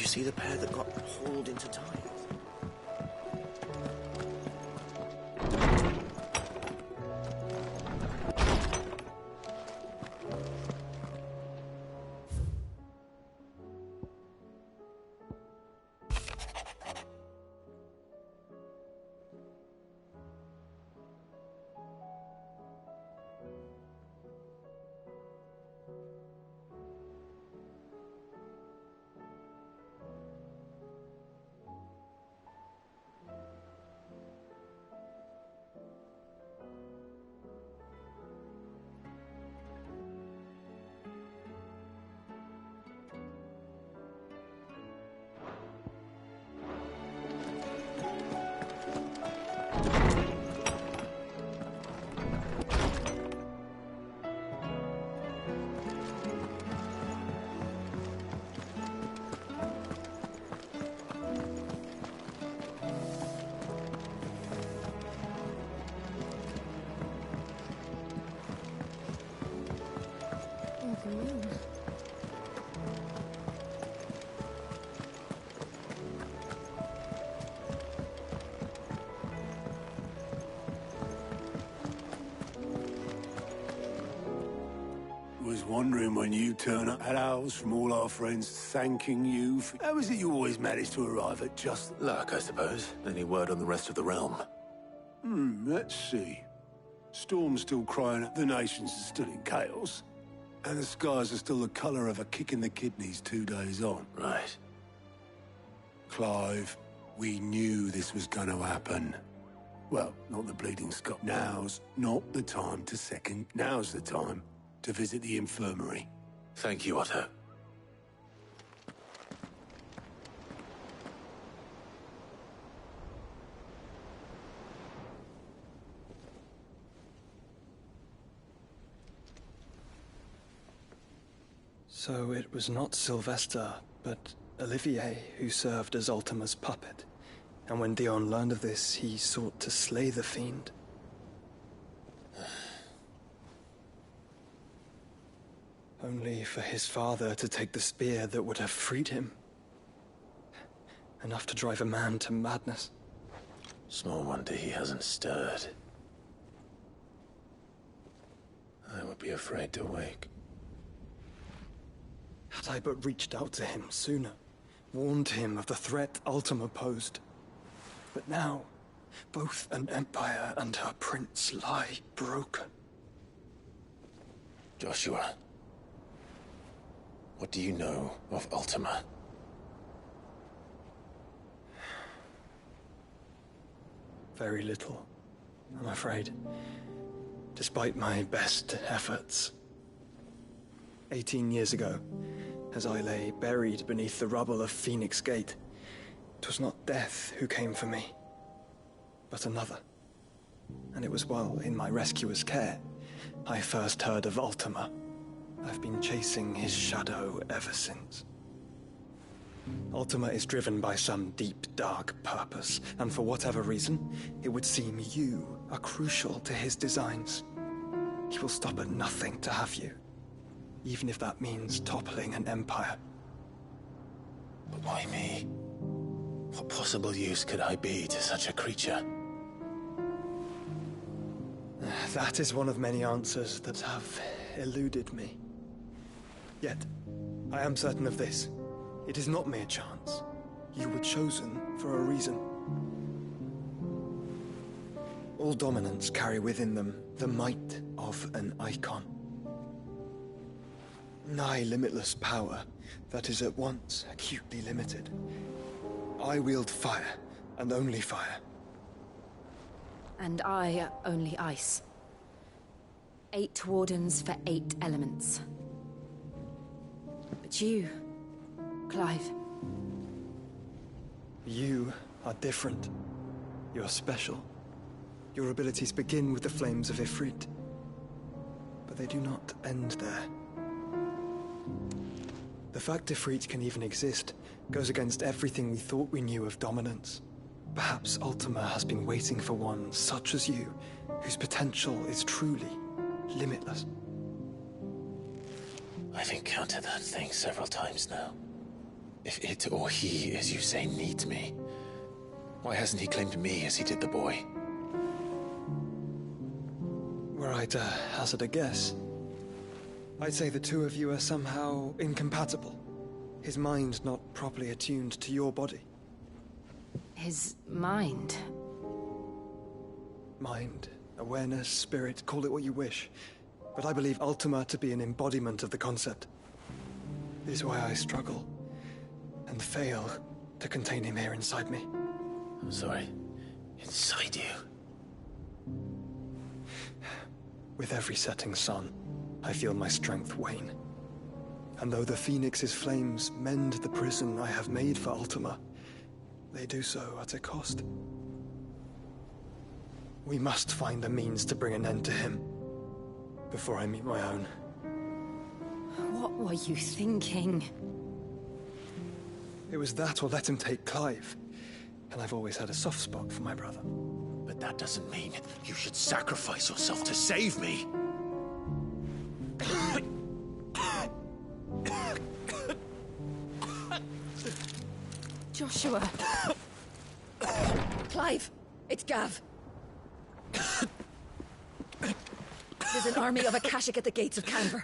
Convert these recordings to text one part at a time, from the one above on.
see the pair that got hauled into time? Was wondering when you turn up at ours from all our friends thanking you for... How is it you always manage to arrive at just... Luck, I suppose. Any word on the rest of the realm? Let's see. Storm's still crying out the nations are still in chaos. And the skies are still the colour of a kick in the kidneys 2 days on. Right. Clive, we knew this was going to happen. Well, not the bleeding Scot. Now's not the time to second. Now's the time to visit the infirmary. Thank you, Otto. So it was not Sylvester, but Olivier who served as Ultima's puppet. And when Dion learned of this, he sought to slay the fiend. Only for his father to take the spear that would have freed him. Enough to drive a man to madness. Small wonder he hasn't stirred. I would be afraid to wake. Had I but reached out to him sooner, warned him of the threat Ultima posed. But now, both an empire and her prince lie broken. Joshua, what do you know of Ultima? Very little, I'm afraid. Despite my best efforts. 18 years ago, as I lay buried beneath the rubble of Phoenix Gate, it was not death who came for me, but another. And it was while in my rescuer's care, I first heard of Ultima. I've been chasing his shadow ever since. Ultima is driven by some deep, dark purpose, and for whatever reason, it would seem you are crucial to his designs. He will stop at nothing to have you, even if that means toppling an empire. But why me? What possible use could I be to such a creature? That is one of many answers that have eluded me. Yet, I am certain of this. It is not mere chance. You were chosen for a reason. All dominants carry within them the might of an icon. Nigh limitless power that is at once acutely limited. I wield fire, and only fire. And I only ice. 8 wardens for 8 elements. But you, Clive. You are different. You're special. Your abilities begin with the flames of Ifrit. But they do not end there. The fact Ifrit can even exist goes against everything we thought we knew of dominance. Perhaps Ultima has been waiting for one such as you, whose potential is truly If it or he, as you say, needs me, why hasn't he claimed me as he did the boy? Were I to hazard a guess, I'd say the two of you are somehow incompatible. His mind not properly attuned to your body. His mind? Mind, awareness, spirit, call it what you wish. But I believe Ultima to be an embodiment of the concept. This is why I struggle and fail to contain him here inside me. I'm sorry. Inside you? With every setting sun, I feel my strength wane. And though the Phoenix's flames mend the prison I have made for Ultima, they do so at a cost. We must find a means to bring an end to him before I meet my own. What were you thinking? It was that or let him take Clive. And I've always had a soft spot for my brother. But that doesn't mean you should sacrifice yourself to save me. Joshua! Clive! It's Gav! There's an army of Akashic at the gates of Canver.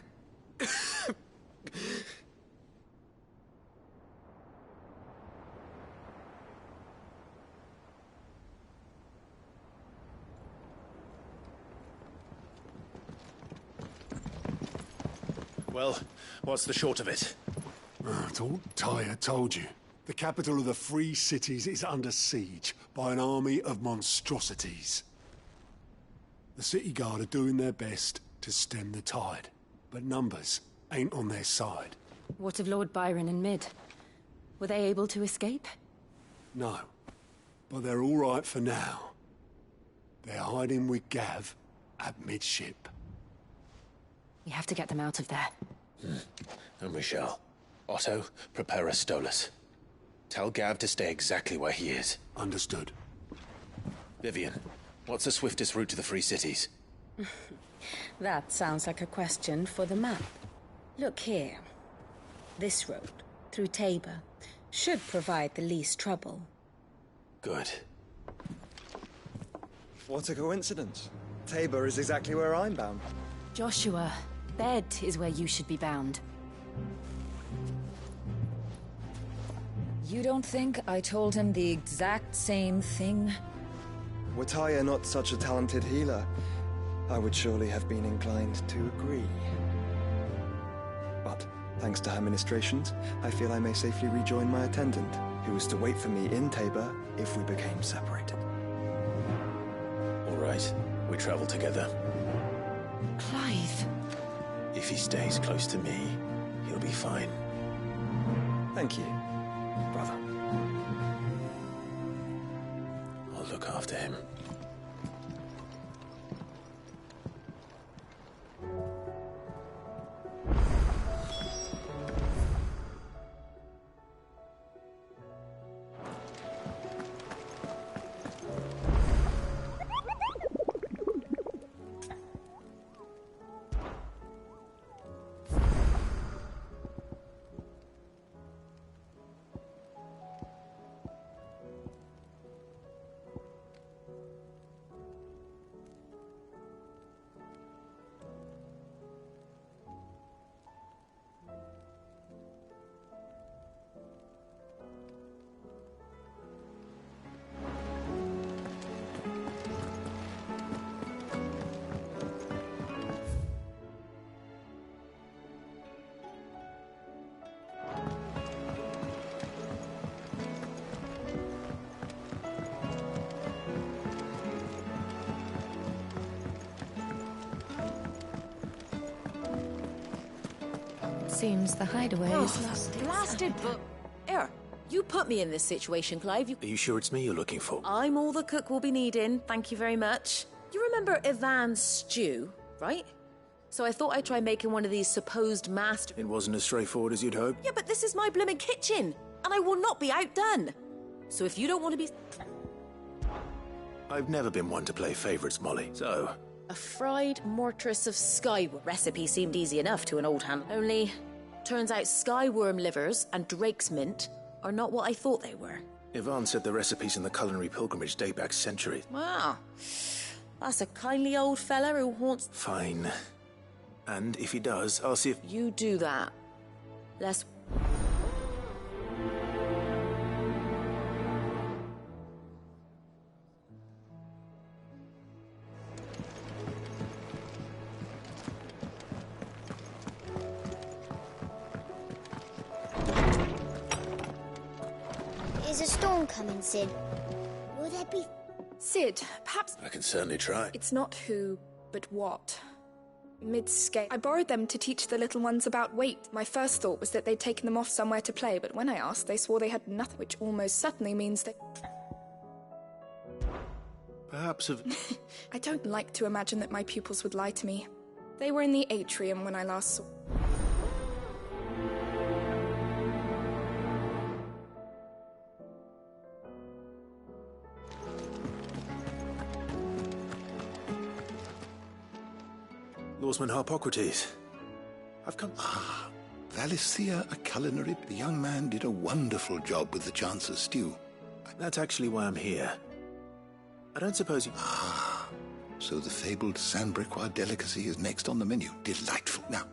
Well, what's the short of it? Thought Tyre told you. The capital of the Free Cities is under siege by an army of monstrosities. The City Guard are doing their best to stem the tide, but numbers ain't on their side. What of Lord Byron and Mid? Were they able to escape? No, but they're all right for now. They're hiding with Gav at midship. We have to get them out of there. And we shall. Otto, prepare a Stolas. Tell Gav to stay exactly where he is. Understood. Vivian, what's the swiftest route to the Free Cities? That sounds like a question for the map. Look here. This road, through Tabor, should provide the least trouble. Good. What a coincidence. Tabor is exactly where I'm bound. Joshua, bed is where you should be bound. You don't think I told him the exact same thing? Were Tyre not such a talented healer, I would surely have been inclined to agree. But, thanks to her ministrations, I feel I may safely rejoin my attendant, who was to wait for me in Tabor if we became separated. All right, we travel together. Clive! If he stays close to me, he'll be fine. Thank you, brother. I'll look after him. Seems the hideaway is blasted but... Here, you put me in this situation, Clive. Are you sure it's me you're looking for? I'm all the cook will be needing, thank you very much. You remember Ivan's stew, right? So I thought I'd try making one of these supposed master... It wasn't as straightforward as you'd hoped. Yeah, but this is my blimmin' kitchen, and I will not be outdone. So if you don't want to be... I've never been one to play favorites, Molly, so... A fried mortress of Skyward recipe seemed easy enough to an old hand. Only, Turns out skyworm livers and drake's mint are not what I thought they were. Yvonne said the recipes in the culinary pilgrimage date back centuries. Wow. That's a kindly old fella who haunts... Fine. And if he does, I'll see if... You do that. Let's... Is a storm coming, Sid? Will there be... Sid, perhaps... I can certainly try. It's not who, but what. Mid-scale. I borrowed them to teach the little ones about weight. My first thought was that they'd taken them off somewhere to play, but when I asked, they swore they had nothing, which almost certainly means that... Perhaps of... I don't like to imagine that my pupils would lie to me. They were in the atrium when I last saw... Lawsman Harpocrates. I've come... Ah, Valisthea, a culinary. The young man did a wonderful job with the Chance's stew. That's actually why I'm here. I don't suppose you... Ah, so the fabled Sandbricois delicacy is next on the menu. Delightful. Now,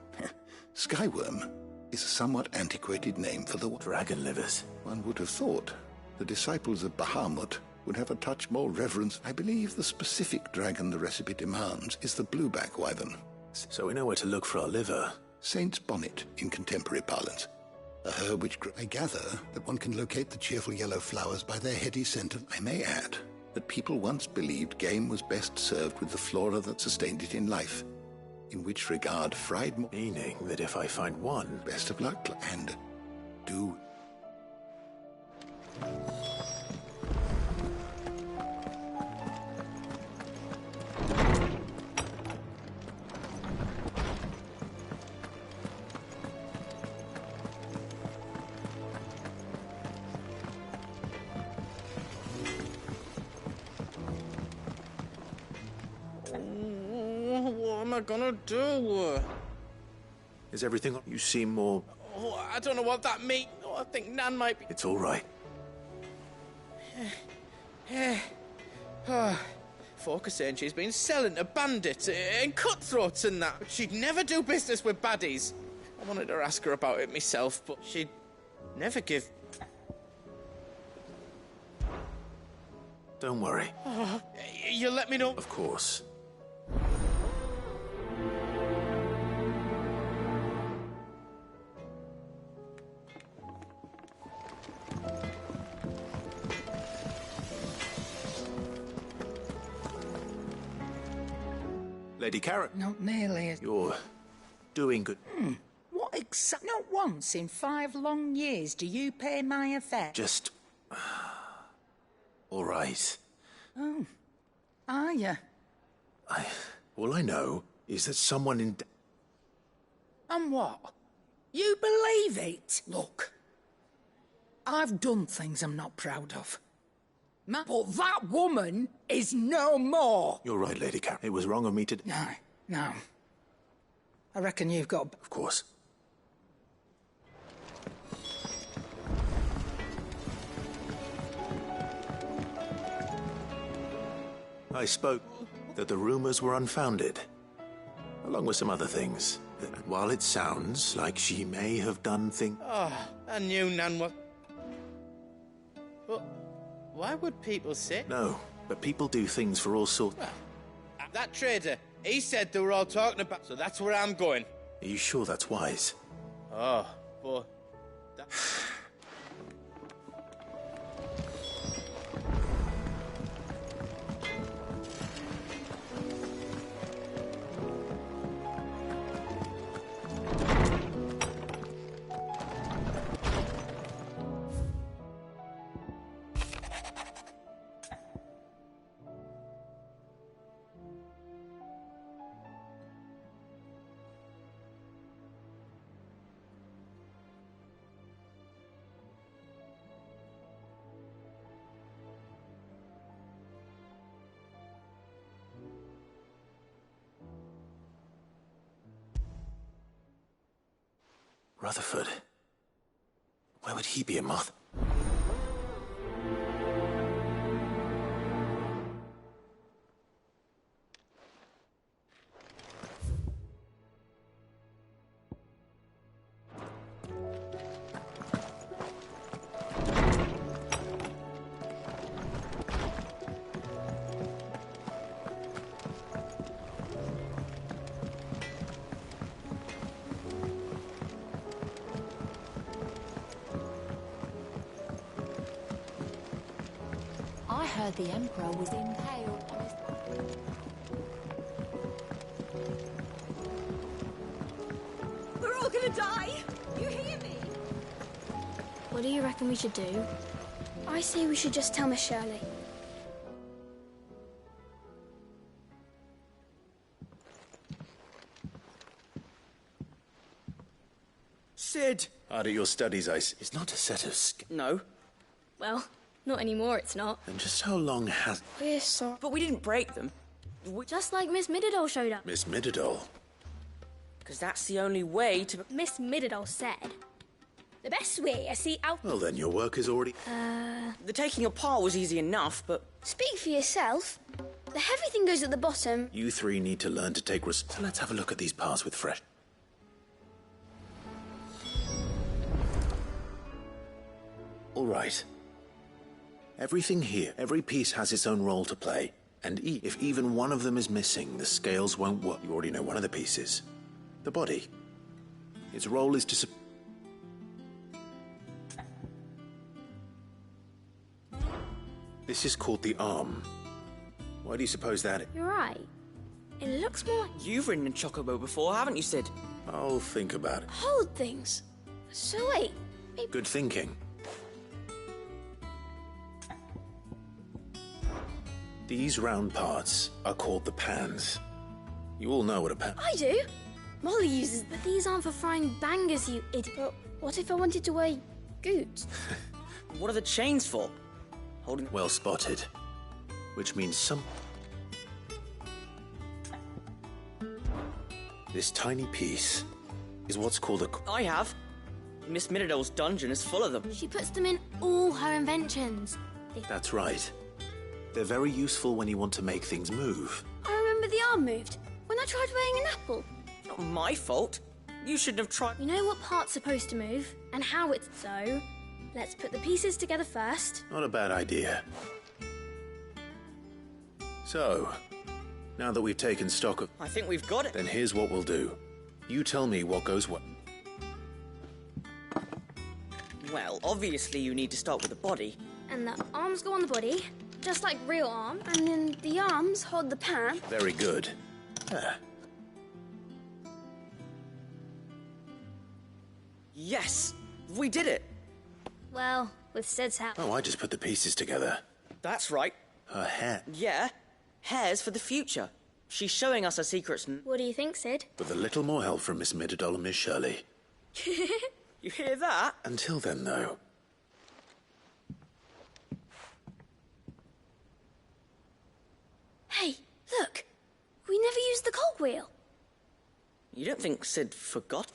Skyworm is a somewhat antiquated name for the... Dragon livers. One would have thought the disciples of Bahamut would have a touch more reverence. I believe the specific dragon the recipe demands is the blueback wyvern. So we know where to look for our liver. Saint's bonnet in contemporary parlance. A herb which I gather that one can locate the cheerful yellow flowers by their heady scent. I may add that people once believed game was best served with the flora that sustained it in life. In which regard fried... Meaning that if I find one... Best of luck, and do... What am I gonna do? Is everything... You seem more... Oh, I don't know what that means. Oh, I think Nan might be... It's all right. Folk are saying she's been selling to bandits and cutthroats and that, but she'd never do business with baddies. I wanted to ask her about it myself, but she'd never give... Don't worry. You'll let me know? Of course. Lady Karen. Not nearly as... You're doing good. What exactly? Not once in 5 long years do you pay my affair. Just... all right. Oh. Are you? All I know is that someone in... And what? You believe it? Look. I've done things I'm not proud of. But that woman is no more. You're right, Lady Karen. It was wrong of me to... No. I reckon you've got... Of course. I spoke that the rumors were unfounded, along with some other things. And while it sounds like she may have done things... Oh, I knew Nan was... But why would people say... No, but people do things for all sorts... Well, that trader, he said they were all talking about... So that's where I'm going. Are you sure that's wise? Oh, but... Rutherford. Where would he be a moth? I heard the Emperor was impaled on his... We're all gonna die! You hear me? What do you reckon we should do? I say we should just tell Miss Shirley. Sid! Hard at your studies, Ice. It's not a set of No. Well, not anymore, it's not. And just how long has... We're sorry. But we didn't break them. Just like Miss Middledole showed up. Miss Middledole? Because that's the only way to... Miss Middledole said, the best way I see out... Well, then your work is already... The taking apart was easy enough, but... Speak for yourself. The heavy thing goes at the bottom. You three need to learn to take So let's have a look at these parts with fresh... All right. Everything here, every piece has its own role to play. And if even one of them is missing, the scales won't work. You already know one of the pieces. The body. Its role is to... This is called the arm. Why do you suppose that... You're right. It looks more... You've ridden in Chocobo before, haven't you, Sid? I'll think about it. Hold things. So wait, maybe... Good thinking. These round parts are called the pans. You all know what a pan... I do. Molly uses... But these aren't for frying bangers, you idiot. But what if I wanted to wear goods? What are the chains for? Holding... Well spotted. Which means some... This tiny piece is what's called a... I have. Miss Middledole's dungeon is full of them. She puts them in all her inventions. That's right. They're very useful when you want to make things move. I remember the arm moved when I tried weighing an apple. Not my fault. You shouldn't have tried... You know what part's supposed to move and how it's so. Let's put the pieces together first. Not a bad idea. So, now that we've taken stock of... I think we've got it. Then here's what we'll do. You tell me what goes what. Well, obviously you need to start with the body. And the arms go on the body, just like real arms. And then the arms hold the pan. Very good. Yes! We did it! Well, with Sid's help. Oh, I just put the pieces together. That's right. Her hair. Yeah. Hair's for the future. She's showing us her secrets. What do you think, Sid? With a little more help from Miss Middledole and Miss Shirley. You hear that? Until then, though. Hey, look! We never used the cogwheel. You don't think Sid forgot?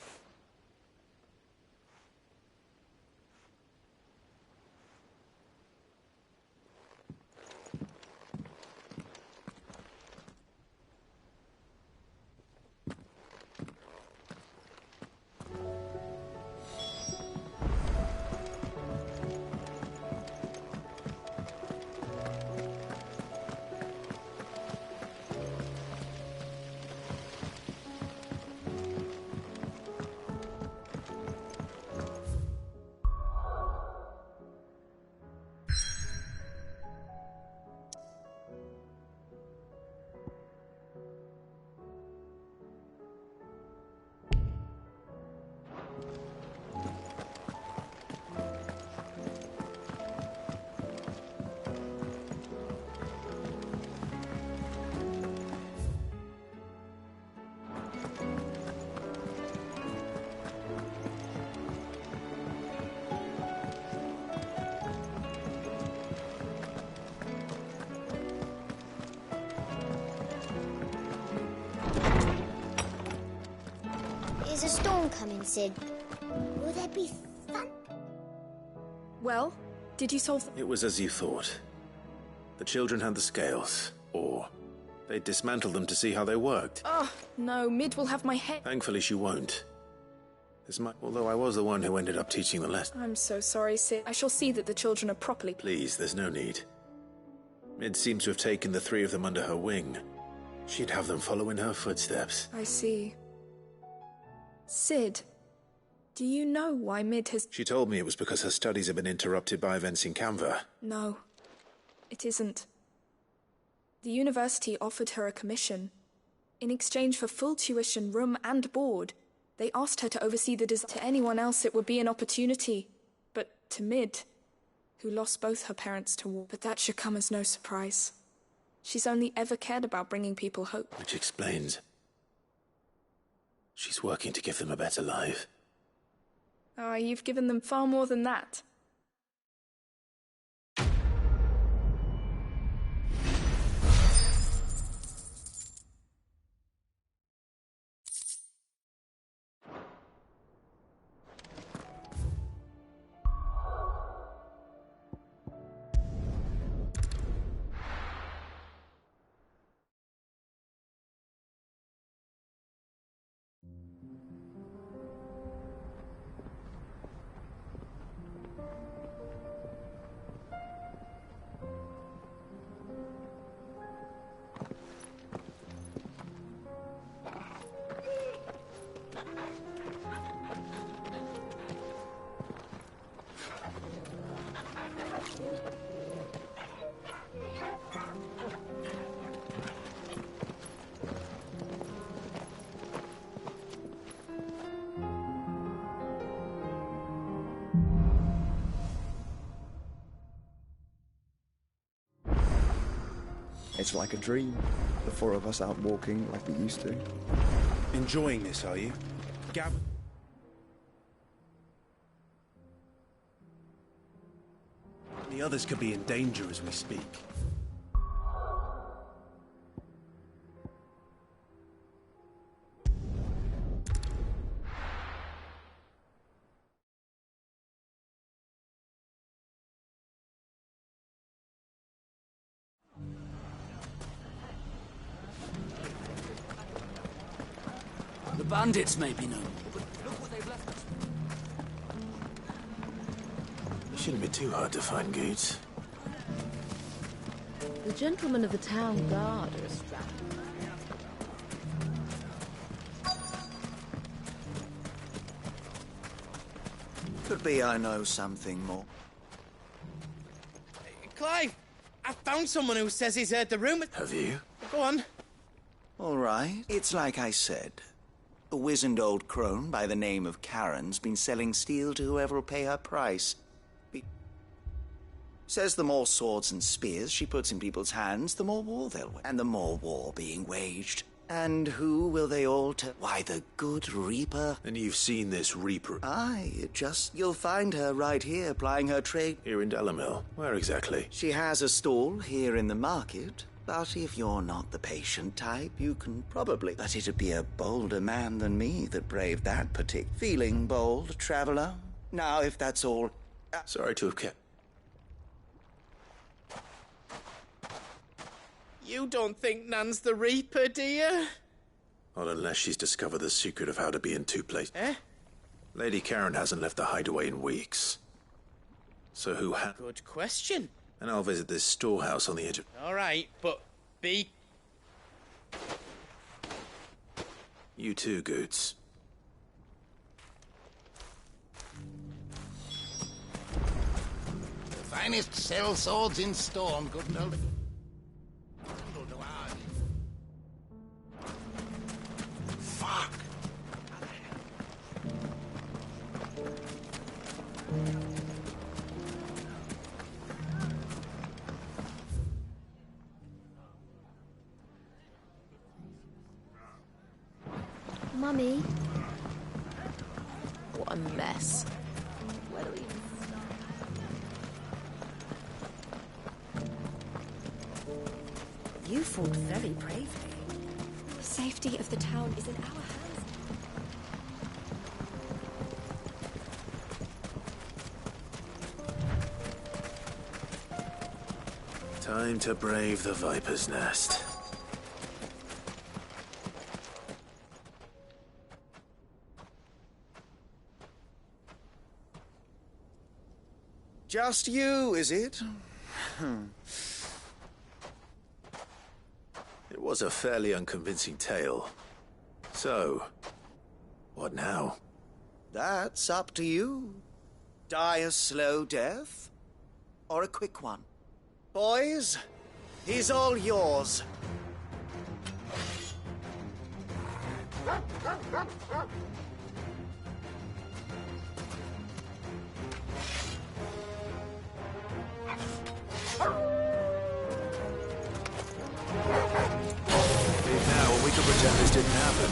Is a storm coming, Sid? It'd be fun. Well, did you solve It was as you thought. The children had the scales, or they dismantled them to see how they worked. Oh, no, Mid will have my head. Thankfully she won't. Although I was the one who ended up teaching the lesson. I'm so sorry, Sid. I shall see that the children are properly... Please, there's no need. Mid seems to have taken the 3 of them under her wing. She'd have them follow in her footsteps. I see. Sid, do you know why Mid has... She told me it was because her studies have been interrupted by events in Canva. No, it isn't. The university offered her a commission. In exchange for full tuition, room and board, they asked her to oversee the design. To anyone else it would be an opportunity, but to Mid, who lost both her parents to war. But that should come as no surprise. She's only ever cared about bringing people hope. Which explains. She's working to give them a better life. Ah, you've given them far more than that. It's like a dream. The 4 of us out walking like we used to. Enjoying this, are you? The others could be in danger as we speak. The bandits may be known, but look what they've left us. It shouldn't be too hard to find Goots. The gentlemen of the town guard are strapped. Could be I know something more. Clive, I found someone who says he's heard the rumour. Have you? Go on. All right. It's like I said. A wizened old crone by the name of Karen's been selling steel to whoever will pay her price. Says the more swords and spears she puts in people's hands, the more war they'll win. And the more war being waged. And who will they all turn? Why, the good Reaper. And you've seen this Reaper? Aye, you'll find her right here plying her trade. Here in Delamil? Where exactly? She has a stall here in the market. But if you're not the patient type, you can probably... But it'd be a bolder man than me that braved that particular... Feeling bold, traveller? Now, if that's all... Sorry to have kept... You don't think Nan's the Reaper, do you? Not unless she's discovered the secret of how to be in 2 places. Eh? Lady Karen hasn't left the hideaway in weeks. So who ha... Good question. And I'll visit this storehouse on the edge of... All right, but be... You too, Goots. The finest cell swords in Storm, good old... Fuck! Mummy. What a mess. Where do we even start? You fought very bravely. The safety of the town is in our hands. Time to brave the Viper's Nest. Just you, is it? It was a fairly unconvincing tale. So, what now? That's up to you. Die a slow death, or a quick one. Boys, he's all yours. Leave now, or we could pretend this didn't happen.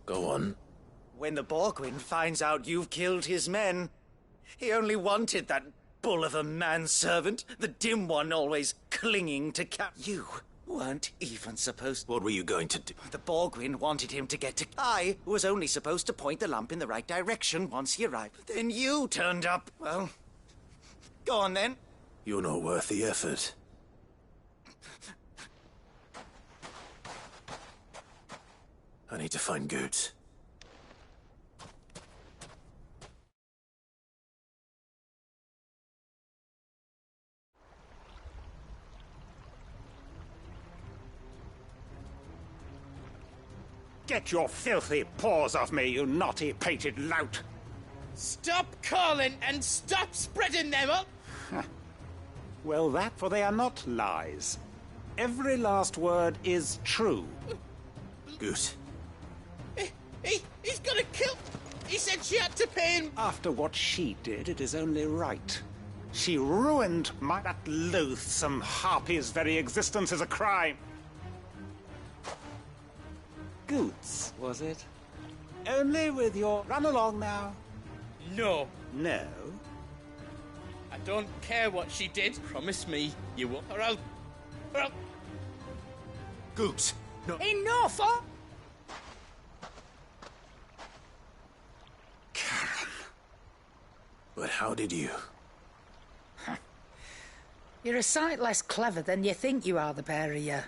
Go on. When the Borgwyn finds out you've killed his men, he only wanted that bull of a manservant, the dim one always clinging to You weren't even supposed... What were you going to do? The Borgwyn wanted him to get to... I was only supposed to point the lamp in the right direction once he arrived. But then you turned up. Well, go on then. You're not worth the effort. I need to find Goots. Get your filthy paws off me, you naughty-pated lout! Stop calling and stop spreading them up! Well, that, for they are not lies. Every last word is true. Goot. He's gonna kill... He said she had to pay him... After what she did, it is only right. She ruined that loathsome harpy's very existence is a crime. Goots, was it? Only with your... Run along now. No. No? I don't care what she did. Promise me you won't, or I'll... Goots! No. Enough! But how did you? You're a sight less clever than you think you are, the pair of you.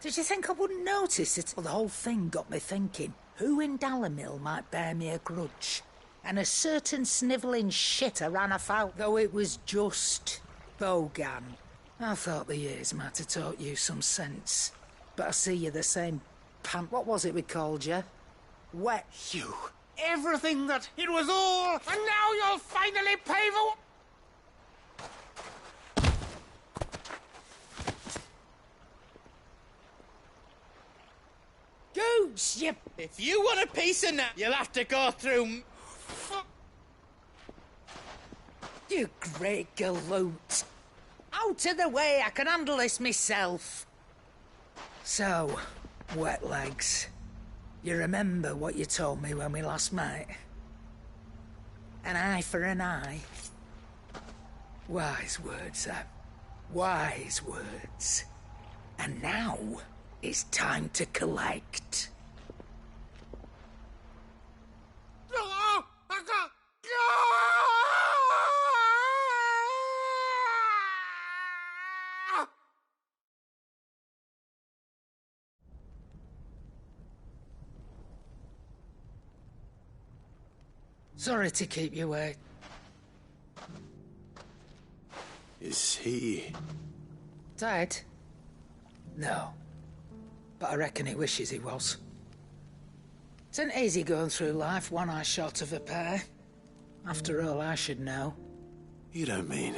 Did you think I wouldn't notice it? Well, the whole thing got me thinking. Who in Dalamil might bear me a grudge? And a certain snivelling shitter ran afoul, though it was just Bogan. I thought the years might have taught you some sense. But I see you're the same What was it we called you? Wet. You. Everything that... It was all... And now you'll finally pay for... roots, you... If you want a piece of that, you'll have to go through... You great galoot. Out of the way, I can handle this myself. So, wet legs. You remember what you told me when we last met? An eye for an eye. Wise words, Sam. Wise words. And now, it's time to collect. Sorry to keep you waiting. Is he... Dead? No. But I reckon he wishes he was. It ain't easy going through life one eye short of a pair. After all, I should know. You don't mean...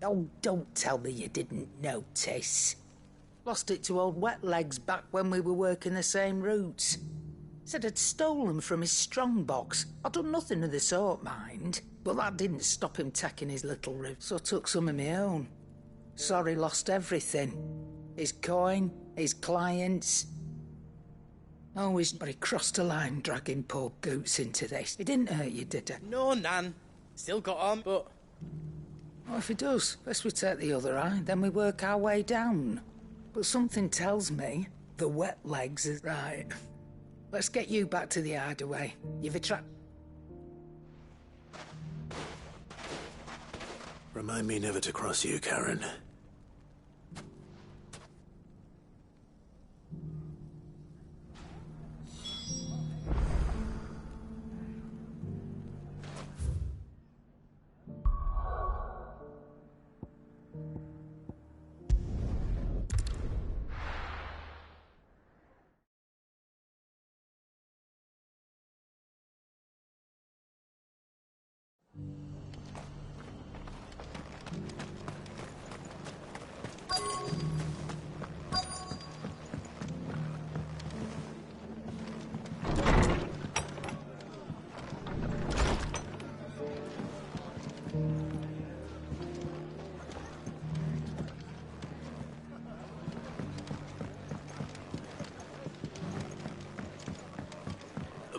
Oh, don't tell me you didn't notice. Lost it to old Wet Legs back when we were working the same routes. Said I'd stolen from his strongbox. I'd done nothing of the sort, mind. But that didn't stop him taking his little rib, so I took some of my own. Sorry, lost everything. His coin, his clients. Always, but he crossed a line dragging poor Goots into this. It didn't hurt you, did it? No, Nan. Still got on, but... Well, if he does, best we take the other eye, then we work our way down. But something tells me the Wet Legs is right. Let's get you back to the hideaway. You've attracted... Remind me never to cross you, Karen.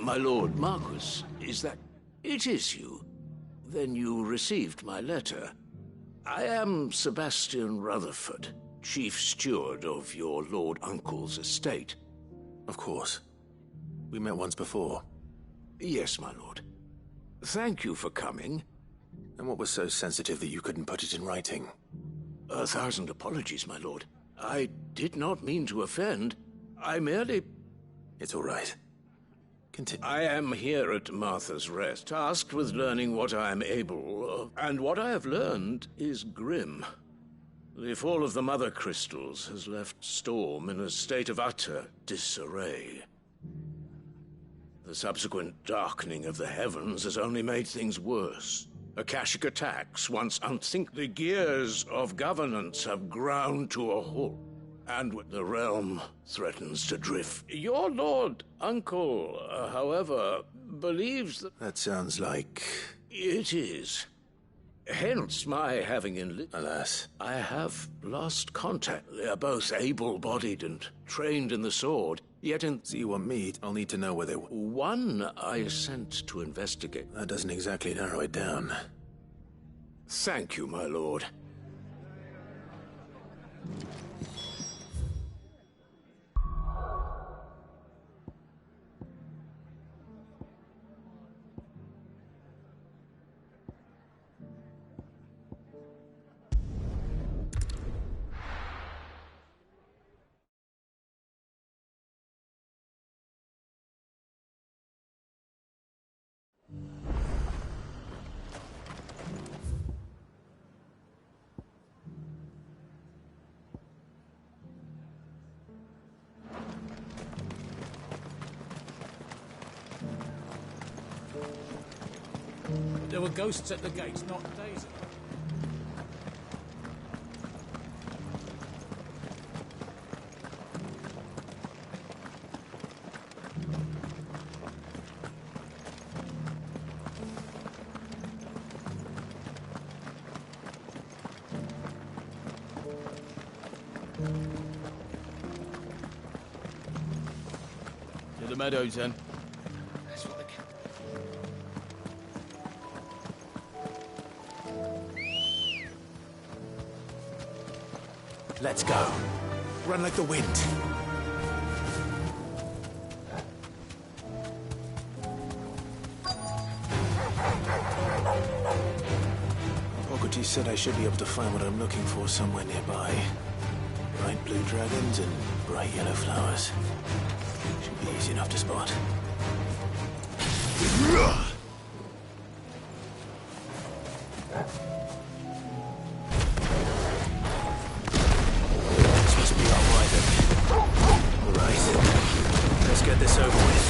My lord Marquis, is that... It is you. Then you received my letter. I am Sebastian Rutherford, chief steward of your lord uncle's estate. Of course. We met once before. Yes, my lord. Thank you for coming. And what was so sensitive that you couldn't put it in writing? 1,000 apologies, my lord. I did not mean to offend. I merely... It's all right. Continue. I am here at Martha's Rest, tasked with learning what I am able of, and what I have learned is grim. The fall of the Mother Crystals has left Storm in a state of utter disarray. The subsequent darkening of the heavens has only made things worse. Akashic attacks, once unthinkable, the gears of governance have ground to a halt. And the realm threatens to drift. Your lord uncle, however, believes that... That sounds like... It is. Hence my having Alas. I have lost contact. They are both able-bodied and trained in the sword, yet in... So you want me? I'll need to know where they were. One I sent to investigate. That doesn't exactly narrow it down. Thank you, my lord. There were ghosts at the gates not days ago. meadows, then. That's what they can. Let's go. Run like the wind. Poggity said I should be able to find what I'm looking for somewhere nearby. Bright blue dragons and bright yellow flowers. Should be easy enough to spot. This must be our wyvern. Right. Let's get this over with.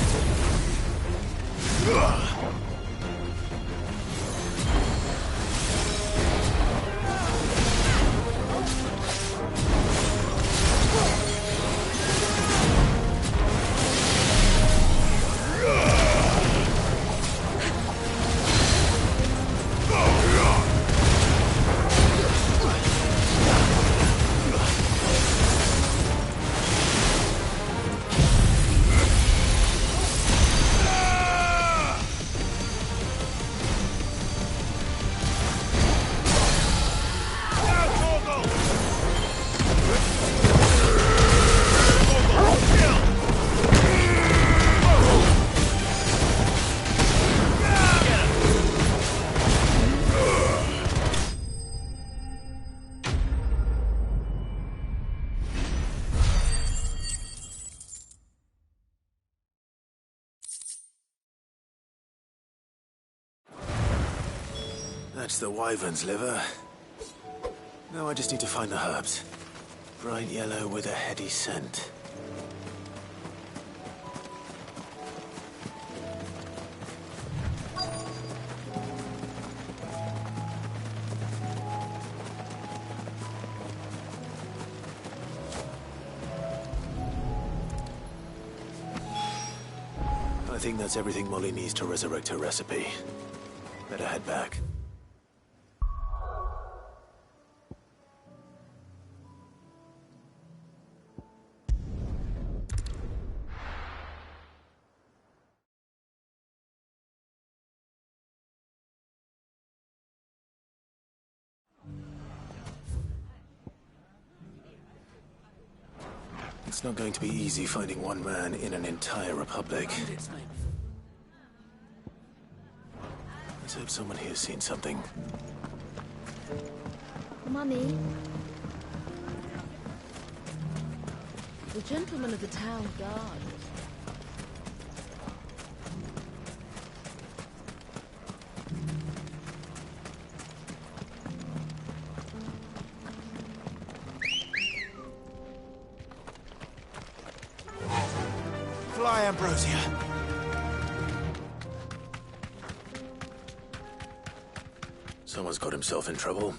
That's the wyvern's liver. Now I just need to find the herbs. Bright yellow with a heady scent. I think that's everything Molly needs to resurrect her recipe. Better head back. It's not going to be easy finding one man in an entire republic. Let's hope someone here's seen something. Mummy? The gentleman of the town guard. Fly, Ambrosia. Someone's got himself in trouble.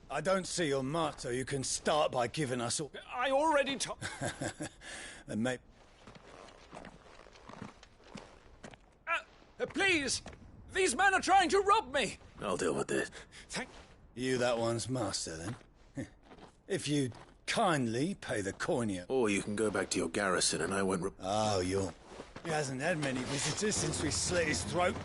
I don't see your motto. You can start by giving us all... I already told... Then maybe... Please! These men are trying to rob me! I'll deal with this. Thank... You that one's master, then? If you'd kindly pay the coinier. Or you can go back to your garrison and I won't... Oh, you're... He hasn't had many visitors since we slit his throat.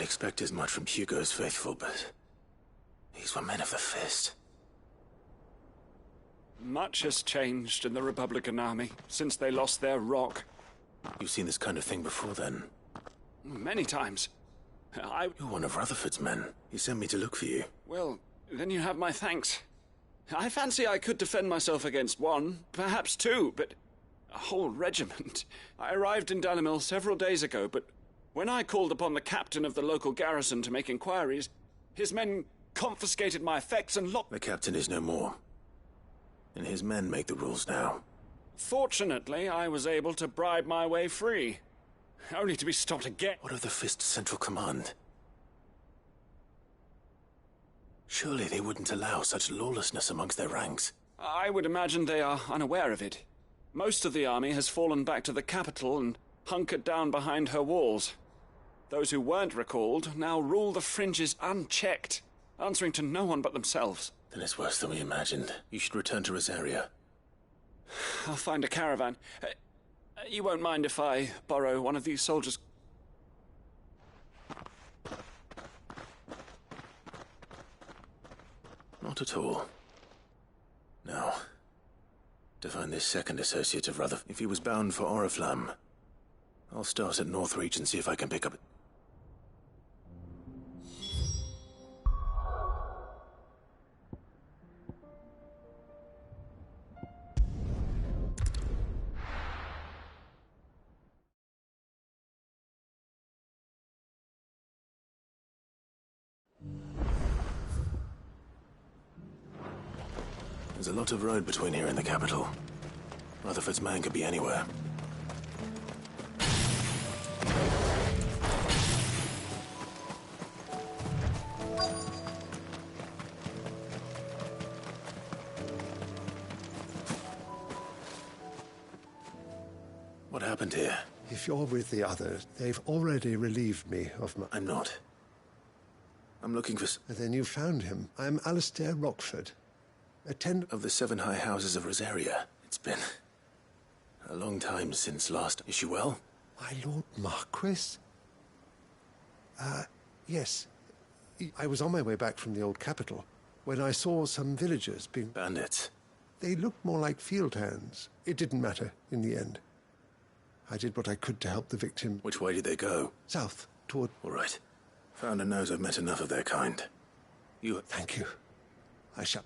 I'd expect as much from Hugo's faithful, but these were men of the fist. Much has changed in the Republican army since they lost their rock. You've seen this kind of thing before, then? Many times. You're one of Rutherford's men. He sent me to look for you. Well, then you have my thanks. I fancy I could defend myself against one, perhaps two, but a whole regiment. I arrived in Dalimil several days ago, but when I called upon the captain of the local garrison to make inquiries, his men confiscated my effects and locked... The captain is no more, and his men make the rules now. Fortunately, I was able to bribe my way free, only to be stopped again. What of the Fist's Central Command? Surely they wouldn't allow such lawlessness amongst their ranks. I would imagine they are unaware of it. Most of the army has fallen back to the capital and hunkered down behind her walls. Those who weren't recalled now rule the fringes unchecked, answering to no one but themselves. Then it's worse than we imagined. You should return to Rosaria. I'll find a caravan. You won't mind if I borrow one of these soldiers? Not at all. Now, to find this second associate of Rutherford. If he was bound for Oriflamme, I'll start at Northreach and see if I can pick up... There's a lot of road between here and the capital. Rutherford's man could be anywhere. What happened here? If you're with the others, they've already relieved me of my... I'm not. I'm looking for... Then you found him. I'm Alistair Rockford. Attendant of the 7 High Houses of Rosaria. It's been a long time since last. Is she well? My Lord Marquis? Yes. I was on my way back from the old capital when I saw some villagers being... Bandits. They looked more like field hands. It didn't matter in the end. I did what I could to help the victim. Which way did they go? South, toward... All right. Founder knows I've met enough of their kind. You... Thank you. I shall...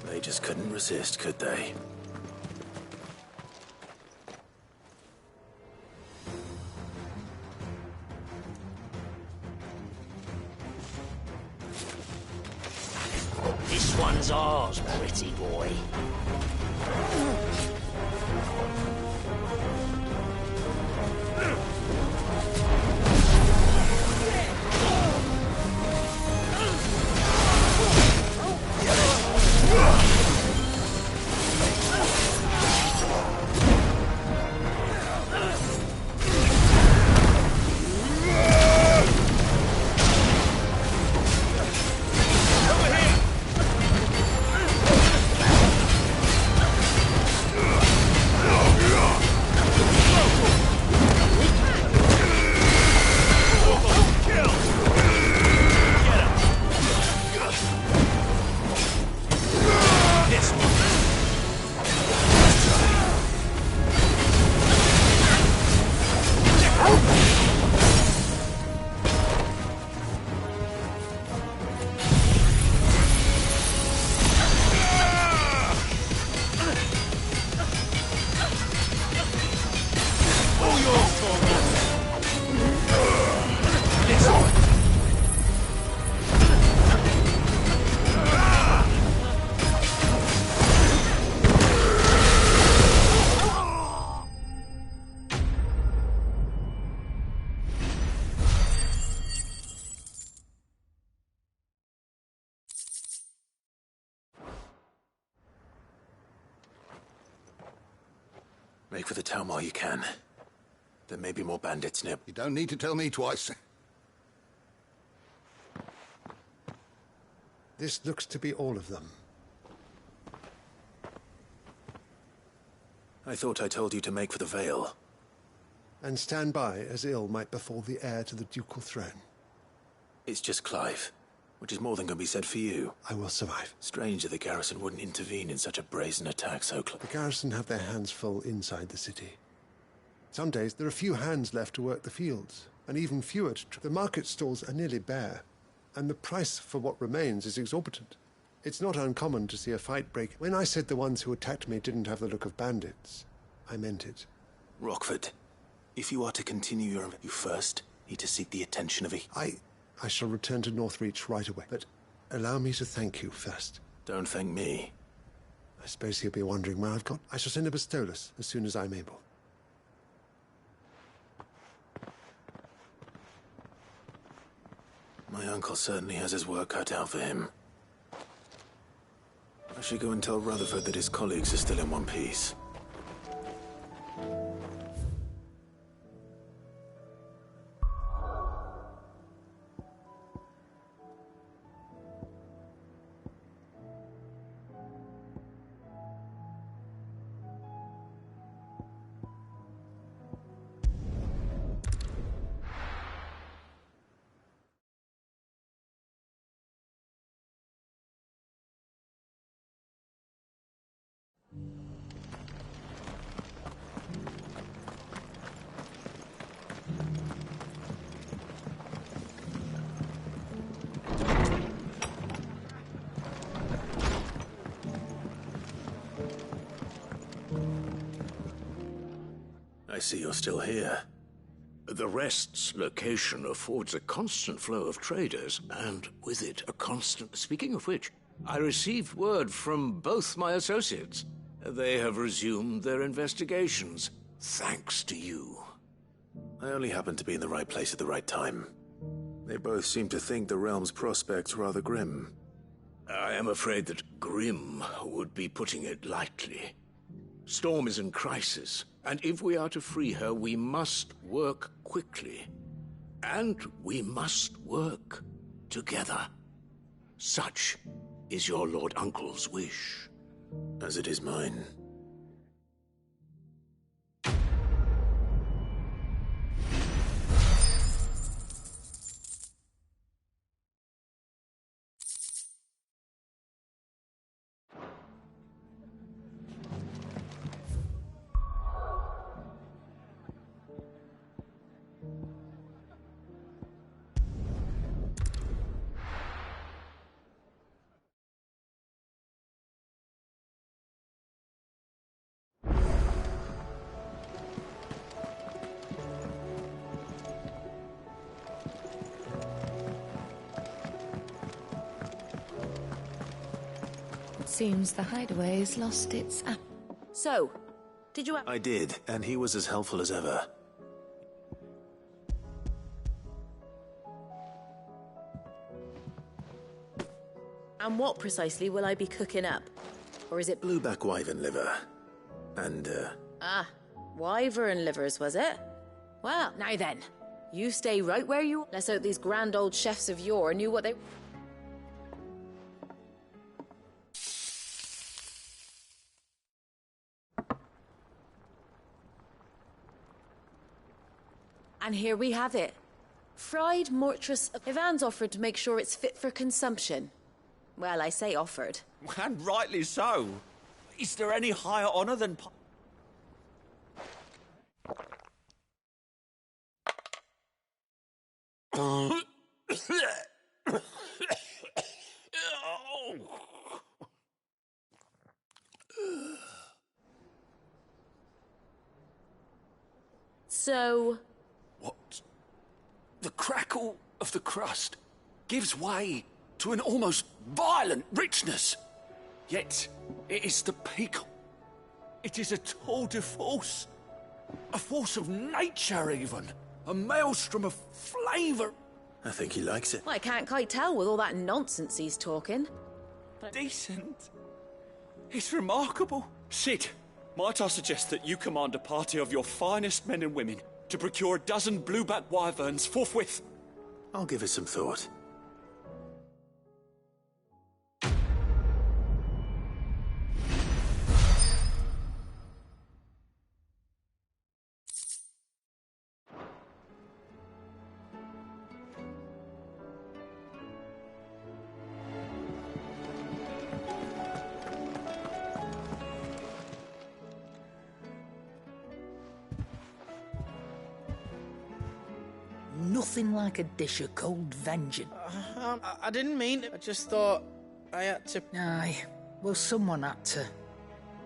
They just couldn't resist, could they? This one's ours, pretty boy. Make for the town while you can. There may be more bandits near. You don't need to tell me twice. This looks to be all of them. I thought I told you to make for the Vale. And stand by as ill might befall the heir to the ducal throne. It's just Clive, which is more than can be said for you. I will survive. Strange that the garrison wouldn't intervene in such a brazen attack so close. The garrison have their hands full inside the city. Some days there are few hands left to work the fields, and even fewer to the market stalls are nearly bare, and the price for what remains is exorbitant. It's not uncommon to see a fight break. When I said the ones who attacked me didn't have the look of bandits, I meant it. Rockford, if you are to continue you first need to seek the attention of I shall return to Northreach right away, but allow me to thank you first. Don't thank me. I suppose he'll be wondering where I've got. I shall send a Bastolus as soon as I'm able. My uncle certainly has his work cut out for him. I should go and tell Rutherford that his colleagues are still in one piece. I see you're still here. The Rest's location affords a constant flow of traders, and with it a constant... Speaking of which, I received word from both my associates. They have resumed their investigations, thanks to you. I only happened to be in the right place at the right time. They both seem to think the realm's prospects rather grim. I am afraid that grim would be putting it lightly. Storm is in crisis, and if we are to free her, we must work quickly. And we must work together. Such is your Lord Uncle's wish. As it is mine. Seems the hideaway's lost its... So, did you... I did, and he was as helpful as ever. And what precisely will I be cooking up? Or is it... Blueback wyvern liver. And, wyvern livers, was it? Well, now then. You stay right where you... Let's hope these grand old chefs of yore knew what they... And here we have it. Fried mortress... Ivan's offered to make sure it's fit for consumption. Well, I say offered. And rightly so. Is there any higher honour than... So... What? The crackle of the crust gives way to an almost violent richness. Yet, it is the peak. It is a tour de force. A force of nature, even. A maelstrom of flavour. I think he likes it. Well, I can't quite tell with all that nonsense he's talking. Decent. It's remarkable. Sid, might I suggest that you command a party of your finest men and women to procure a dozen blueback wyverns forthwith? I'll give it some thought. nothing like a dish of cold vengeance. I didn't mean it. I just thought I had to... Aye, well, someone had to.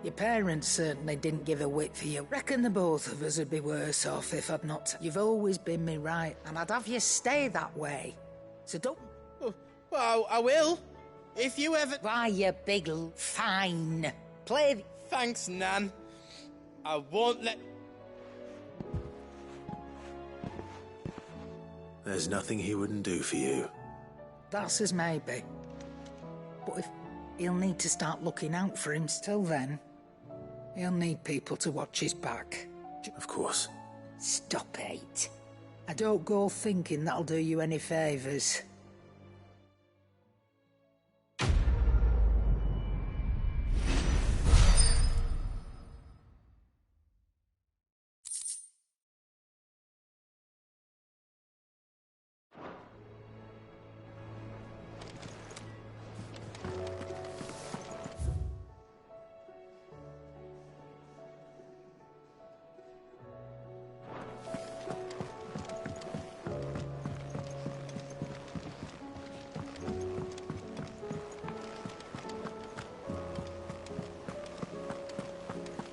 Your parents certainly didn't give a whit for you. Reckon the both of us would be worse off if I'd not. You've always been me right, and I'd have you stay that way. So don't... Well, I will. If you ever... Why, you big fine. Play... Thanks, Nan. I won't let... There's nothing he wouldn't do for you. That's as maybe. But if he'll need to start looking out for him till then, he'll need people to watch his back. Of course. Stop it. I don't go thinking that'll do you any favours.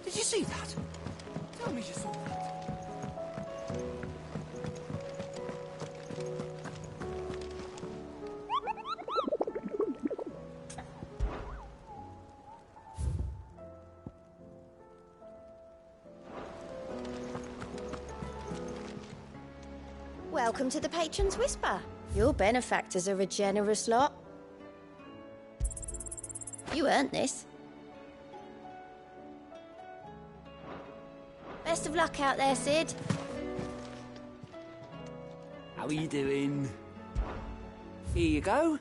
Did you see that? Tell me you saw that. Welcome to the Patron's Whisper. Your benefactors are a generous lot. You earned this. Best of luck out there, Sid. How are you doing? Here you go.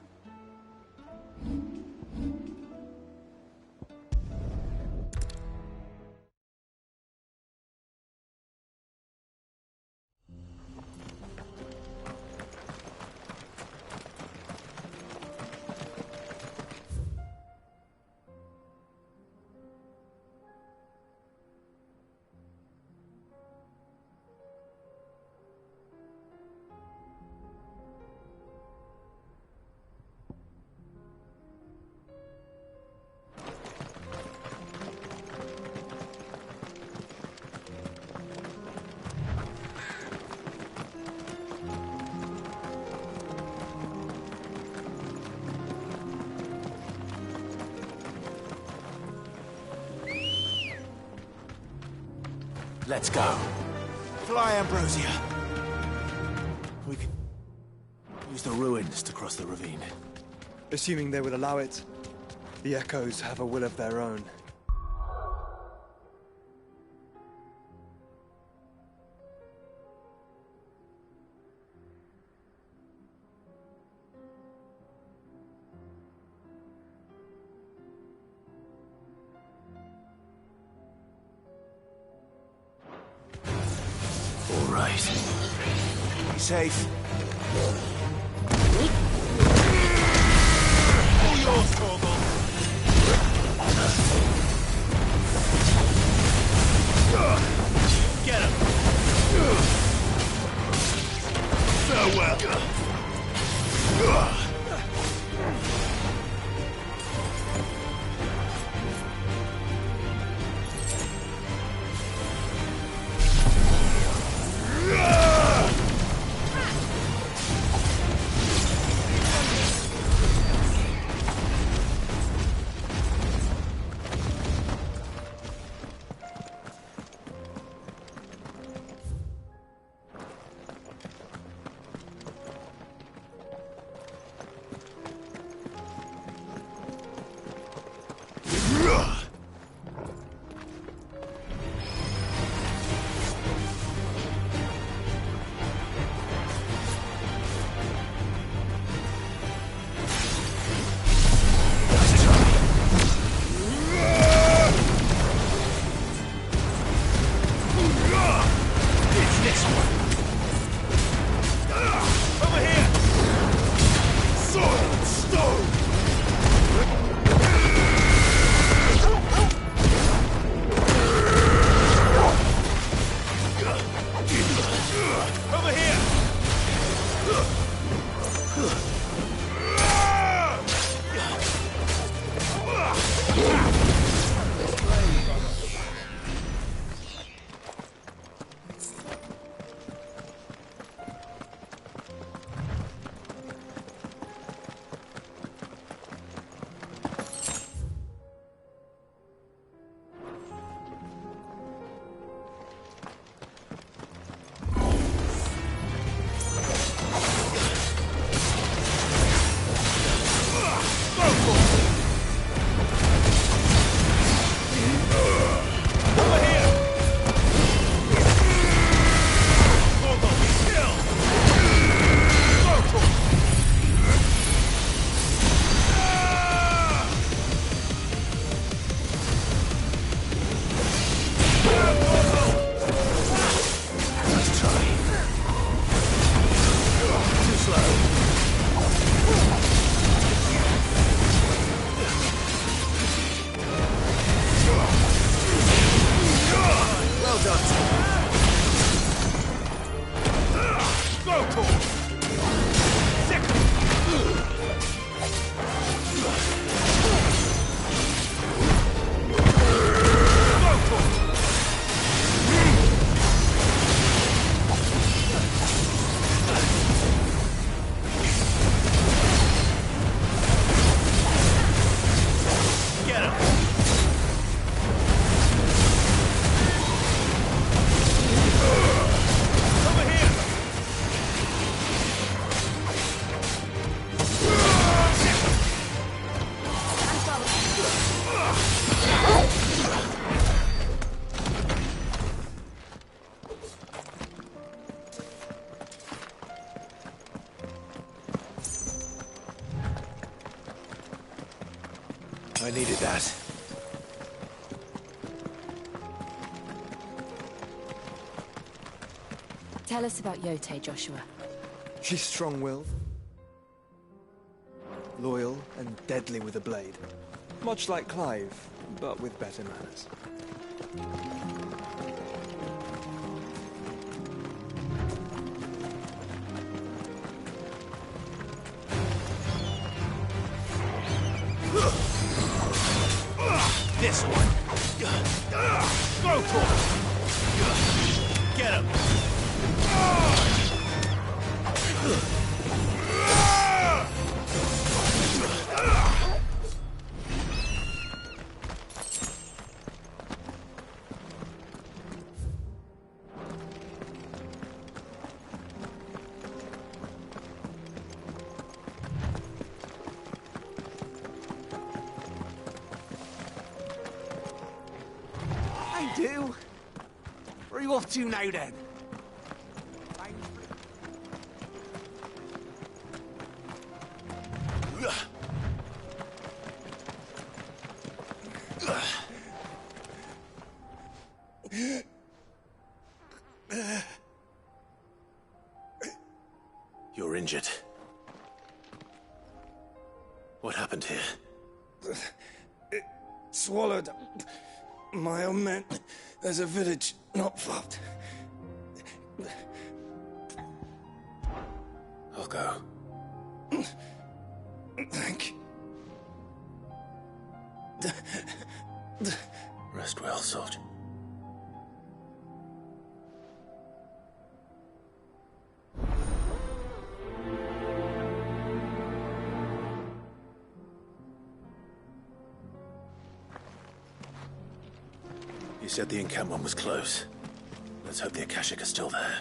Let's go. Fly, Ambrosia. We can use the ruins to cross the ravine. Assuming they will allow it, the Echoes have a will of their own. All right. Be safe. All yours, Torgal. Get him. Farewell. I needed that. Tell us about Yote, Joshua. She's strong-willed, loyal, and deadly with a blade. Much like Clive, but with better manners. This one. Go for it. Get him. Do? Where are you off to now, then? You're injured. What happened here? It swallowed my own men. There's a village not far. I'll go. Thank you. Rest well, soldier. You said the encampment was close. Let's hope the Akashic are still there.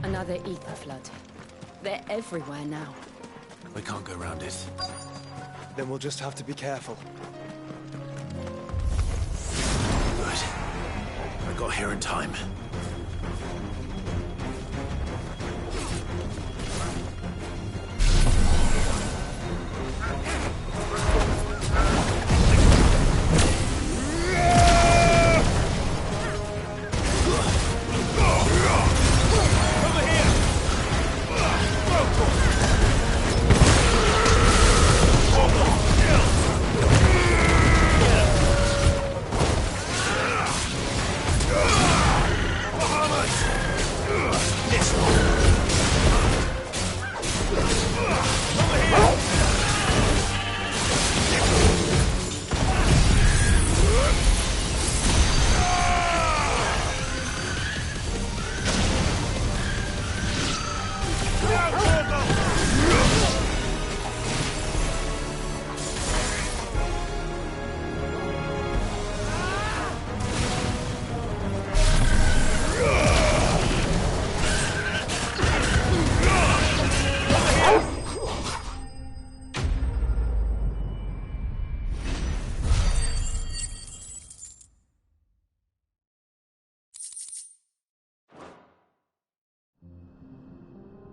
Another ether flood. They're everywhere now. We can't go round it. Then we'll just have to be careful. Good. I got here in time.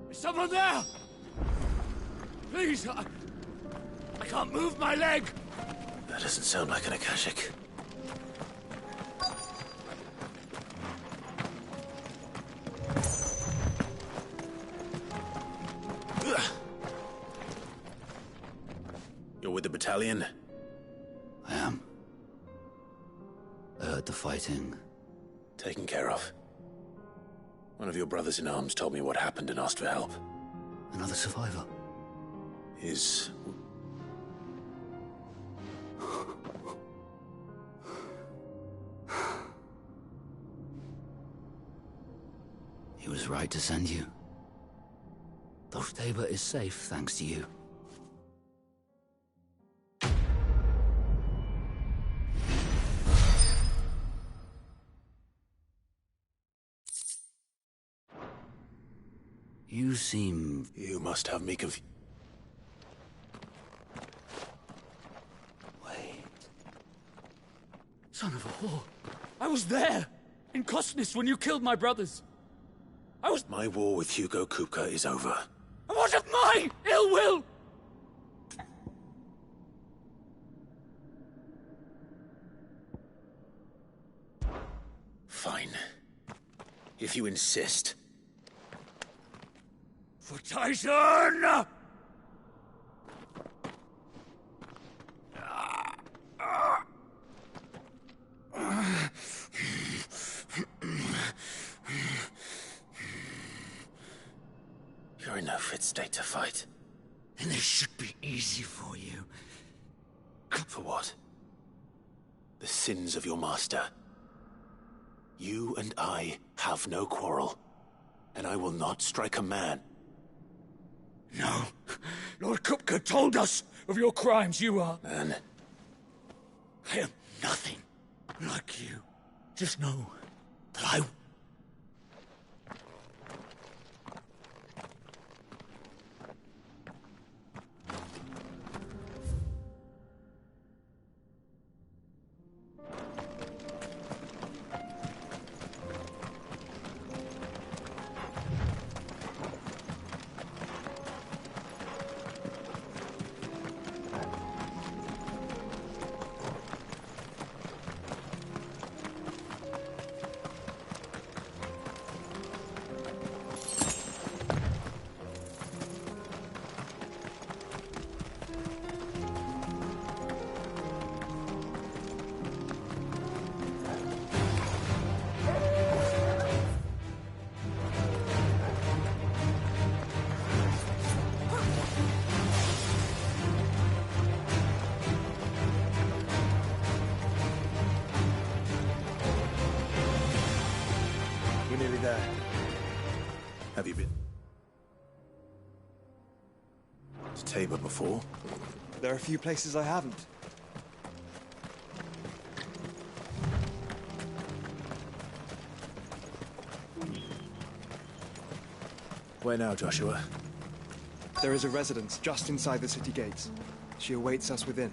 Is someone there? Please, I can't move my leg. That doesn't sound like an Akashic. You're with the battalion? I am. I heard the fighting. Taken care of. One of your brothers in arms told me what happened and asked for help. Another survivor? His... He was right to send you. Though Tabor is safe thanks to you. You seem... You must have me confused. Wait. Son of a whore. I was there! In Kosnis when you killed my brothers. I was... My war with Hugo Kupka is over. And what of my ill will? Fine. If you insist. For Tyson! You're in no fit state to fight. And this should be easy for you. For what? The sins of your master. You and I have no quarrel. And I will not strike a man. No. Lord Kupka told us of your crimes. You are... Man. I am nothing like you. Just know that I... We're nearly there. Have you been to Tabor before? There are a few places I haven't. Where now, Joshua? There is a residence just inside the city gates. She awaits us within.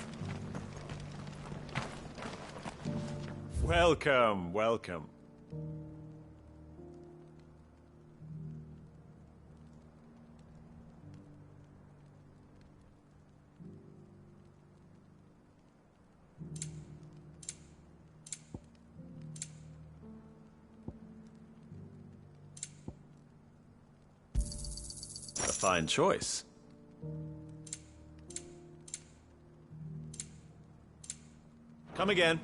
Welcome, welcome. A fine choice. Come again.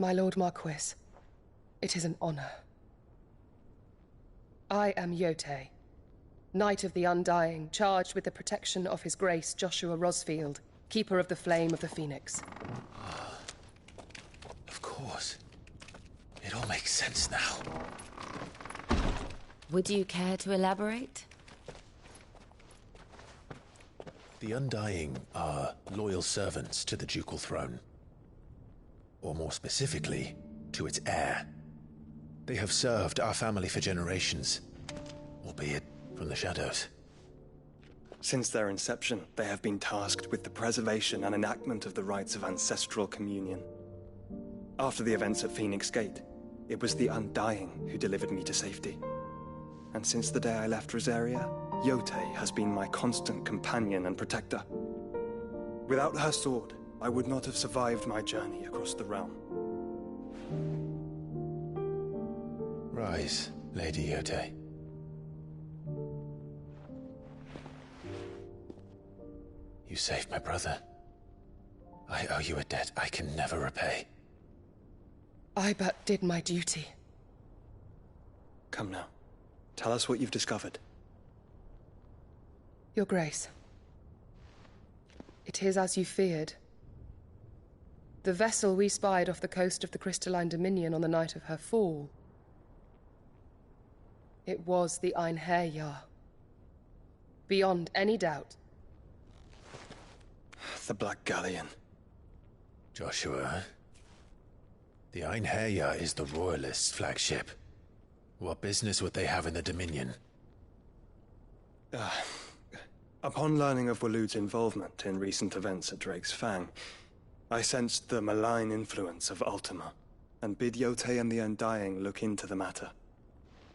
My Lord Marquis, it is an honor. I am Yote, Knight of the Undying, charged with the protection of His Grace Joshua Rosfield, Keeper of the Flame of the Phoenix. Of course. It all makes sense now. Would you care to elaborate? The Undying are loyal servants to the ducal throne. Or more specifically, to its heir. They have served our family for generations, albeit from the shadows. Since their inception, they have been tasked with the preservation and enactment of the rites of ancestral communion. After the events at Phoenix Gate, it was the Undying who delivered me to safety. And since the day I left Rosaria, Yote has been my constant companion and protector. Without her sword, I would not have survived my journey across the realm. Rise, Lady Yote. You saved my brother. I owe you a debt I can never repay. I but did my duty. Come now. Tell us what you've discovered. Your Grace. It is as you feared. The vessel we spied off the coast of the Crystalline Dominion on the night of her fall. It was the Einherjar. Beyond any doubt. The Black Galleon. Joshua, the Einherjar is the Royalists' flagship. What business would they have in the Dominion? Upon learning of Waloed's involvement in recent events at Drake's Fang, I sensed the malign influence of Ultima, and bid Yote and the Undying look into the matter.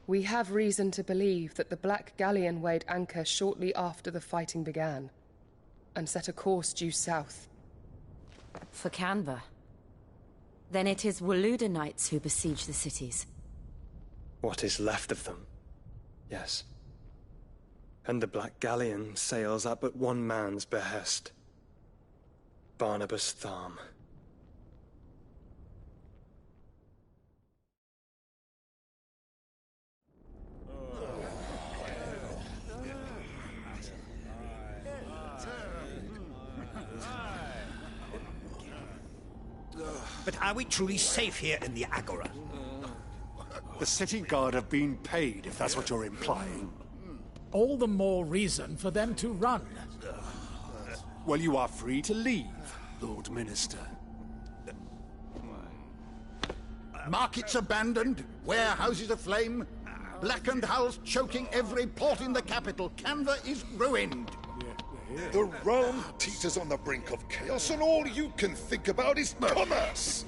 We have reason to believe that the Black Galleon weighed anchor shortly after the fighting began, and set a course due south. For Canva. Then it is Waloed knights who besiege the cities. What is left of them, yes. And the Black Galleon sails at but one man's behest. Barnabas Tharm. But are we truly safe here in the Agora? The city guard have been paid, if that's what you're implying. All the more reason for them to run. Well, you are free to leave, Lord Minister. Markets abandoned, warehouses aflame, blackened hulls choking every port in the capital. Canva is ruined. The realm teeters on the brink of chaos, and all you can think about is commerce!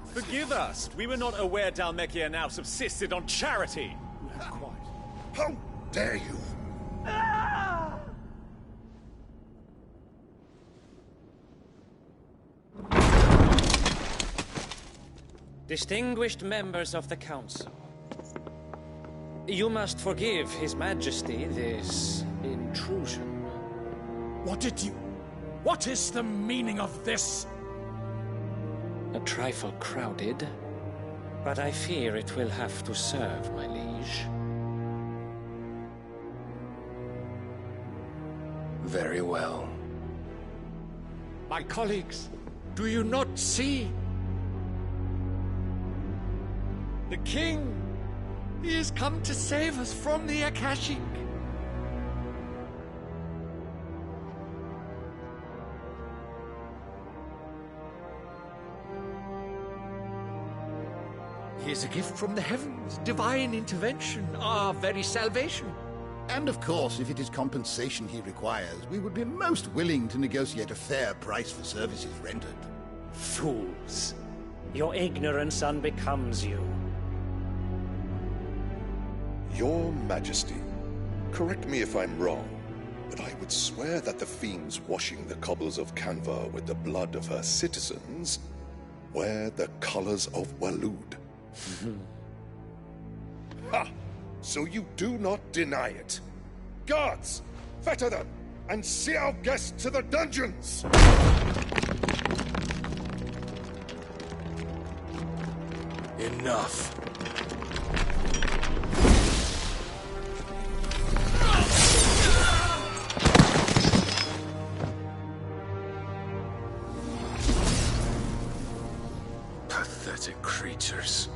Forgive us. We were not aware Dhalmekia now subsisted on charity. How dare you? Distinguished members of the Council, you must forgive His Majesty this intrusion. What is the meaning of this? A trifle crowded, but I fear it will have to serve, my liege. Very well. My colleagues, do you not see? The king! He has come to save us from the Akashic! He is a gift from the heavens, divine intervention, our very salvation. And of course, if it is compensation he requires, we would be most willing to negotiate a fair price for services rendered. Fools! Your ignorance unbecomes you. Your Majesty, correct me if I'm wrong, but I would swear that the fiends washing the cobbles of Canva with the blood of her citizens wear the colors of Waloed. Ha! So you do not deny it. Guards, fetter them, and see our guests to the dungeons! Enough. Pathetic creatures.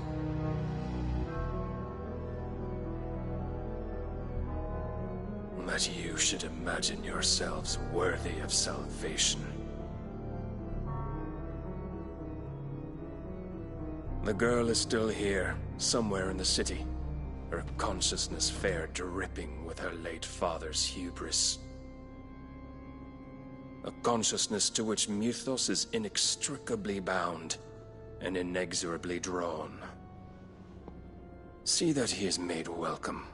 That you should imagine yourselves worthy of salvation. The girl is still here, somewhere in the city, her consciousness fair dripping with her late father's hubris. A consciousness to which Mythos is inextricably bound and inexorably drawn. See that he is made welcome.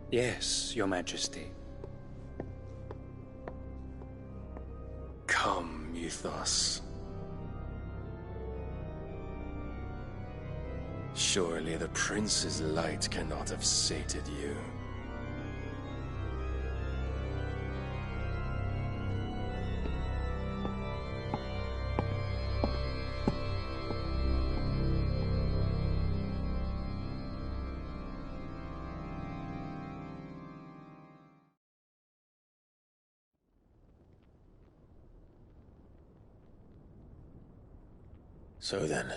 Yes, Your Majesty. Come, Mythos. Surely the prince's light cannot have sated you. So then,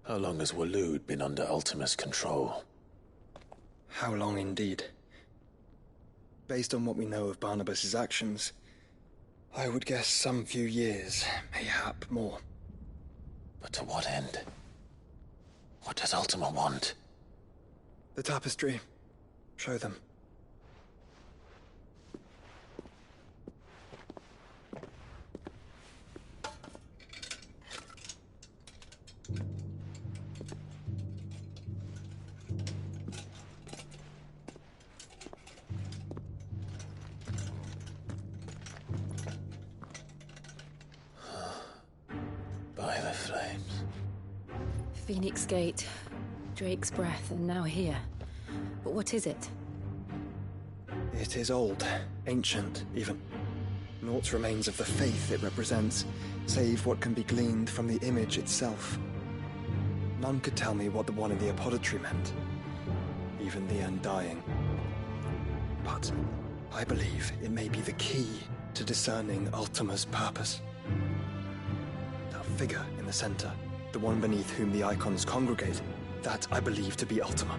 how long has Waloed been under Ultima's control? How long indeed? Based on what we know of Barnabas's actions, I would guess some few years, mayhap more. But to what end? What does Ultima want? The tapestry. Show them. By the flames. Phoenix Gate, Drake's Breath, and now here. But what is it? It is old, ancient, even. Naught remains of the faith it represents, save what can be gleaned from the image itself. None could tell me what the one in the apothecary meant, even the Undying. But I believe it may be the key to discerning Ultima's purpose. That figure in the center, the one beneath whom the icons congregate, that I believe to be Ultima.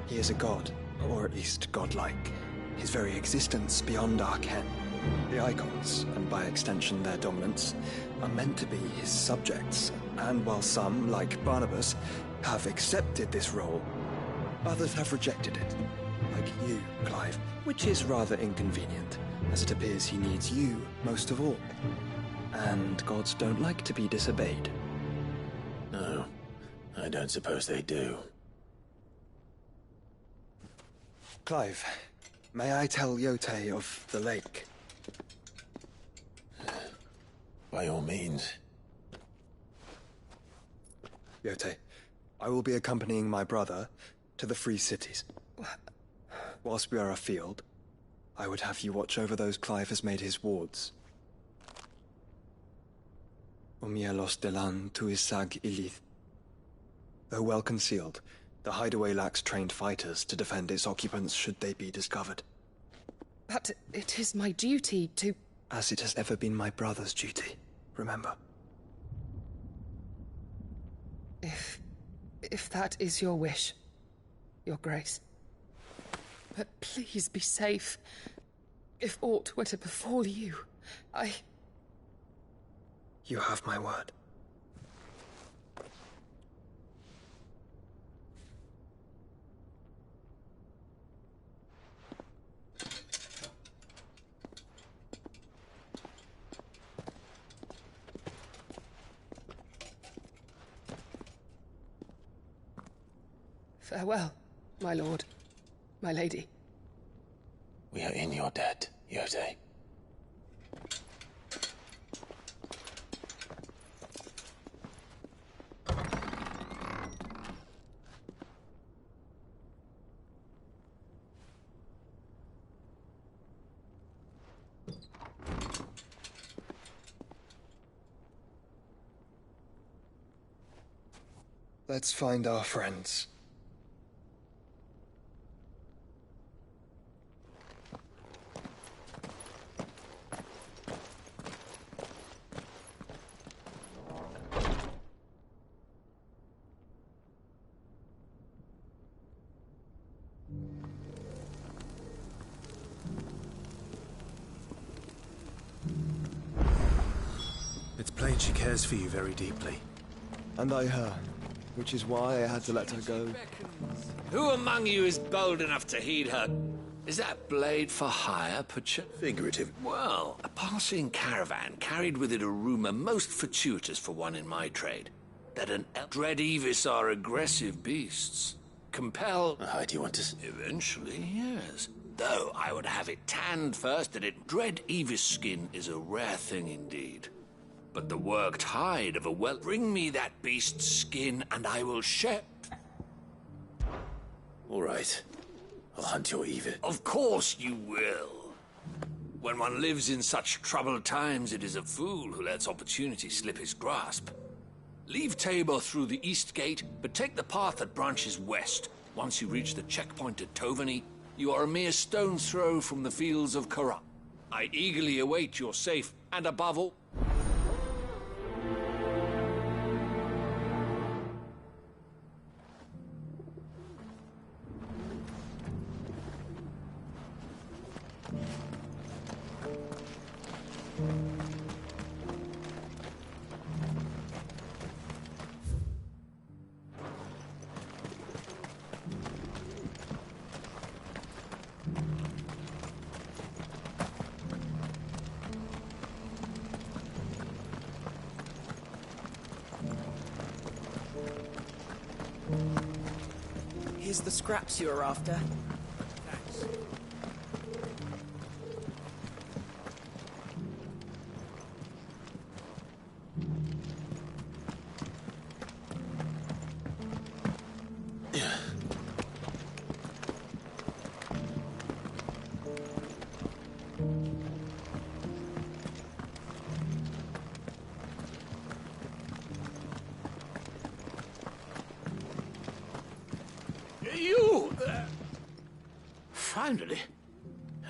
He is a god, or at least godlike, his very existence beyond our ken. The icons, and by extension their dominants, are meant to be his subjects, and while some, like Barnabas, have accepted this role, others have rejected it, like you, Clive, which is rather inconvenient, as it appears he needs you most of all. And gods don't like to be disobeyed. No, I don't suppose they do. Clive, may I tell Yote of the lake? By all means. Yote, I will be accompanying my brother to the Free Cities. Whilst we are afield, I would have you watch over those Clive has made his wards. Umielos delan tuisag ilith. Though well concealed, the hideaway lacks trained fighters to defend its occupants should they be discovered. But it is my duty to... As it has ever been my brother's duty, remember. If that is your wish, Your Grace. But please be safe. If aught were to befall you, You have my word. Farewell, my lord, my lady. We are in your debt, Yote. Let's find our friends. It's plain she cares for you very deeply. And I her, which is why I had to let her go. Who among you is bold enough to heed her? Is that blade for hire, perchance? Figurative. Well, a passing caravan carried with it a rumour most fortuitous for one in my trade, that an dread Ffxvi are aggressive beasts. Compel... do you want to... Eventually, yes. Though I would have it tanned first that it dread Ffxvi skin is a rare thing indeed. But the worked hide of a bring me that beast's skin and I will share... All right. I'll hunt your Ffxvi. Of course you will. When one lives in such troubled times, it is a fool who lets opportunity slip his grasp. Leave Tabor through the east gate, but take the path that branches west. Once you reach the checkpoint at Tovani, you are a mere stone's throw from the fields of Kara. I eagerly await your safe, and above all... Here's the scraps you were after. Thanks. You! Finally.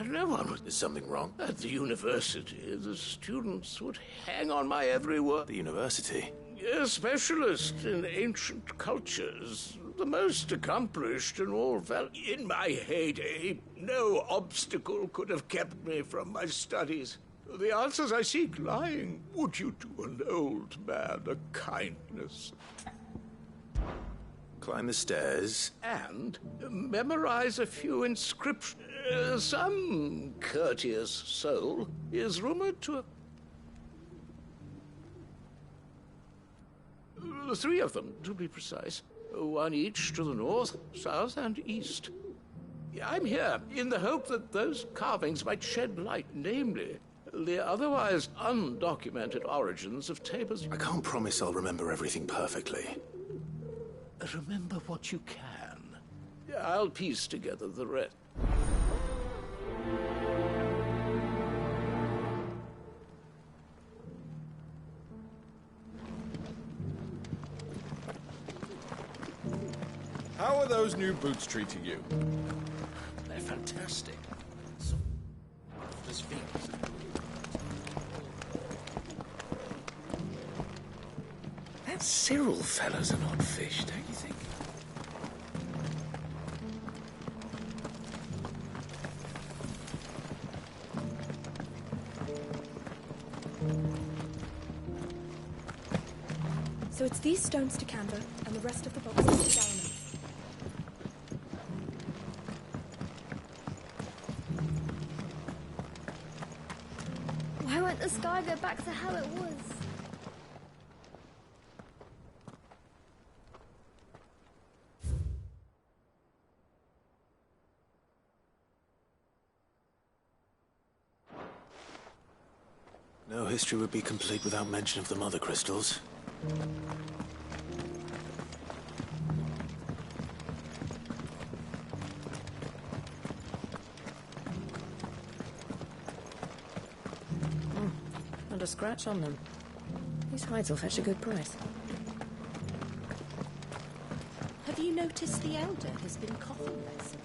No one was... Is something wrong? At the university, the students would hang on my every word. The university? A specialist in ancient cultures. The most accomplished in all in my heyday, no obstacle could have kept me from my studies. The answers I seek lying. Would you do an old man a kindness? Climb the stairs. And memorize a few inscriptions. Some courteous soul is rumored to have... 3 of them, to be precise. 1 each to the north, south, and east. I'm here in the hope that those carvings might shed light, namely, the otherwise undocumented origins of Tabor's... I can't promise I'll remember everything perfectly. Remember what you can. I'll piece together the rest. How are those new boots treating you? They're fantastic. Soft as feet. That Cyril fellow's an odd fish, don't you think? So it's these stones to Canva, and the rest of the boxes to Dalman. Why won't the sky go back to how it was? No history would be complete without mention of the mother crystals. Not a scratch on them. These hides will fetch a good price. Have you noticed the Elder has been coughing less?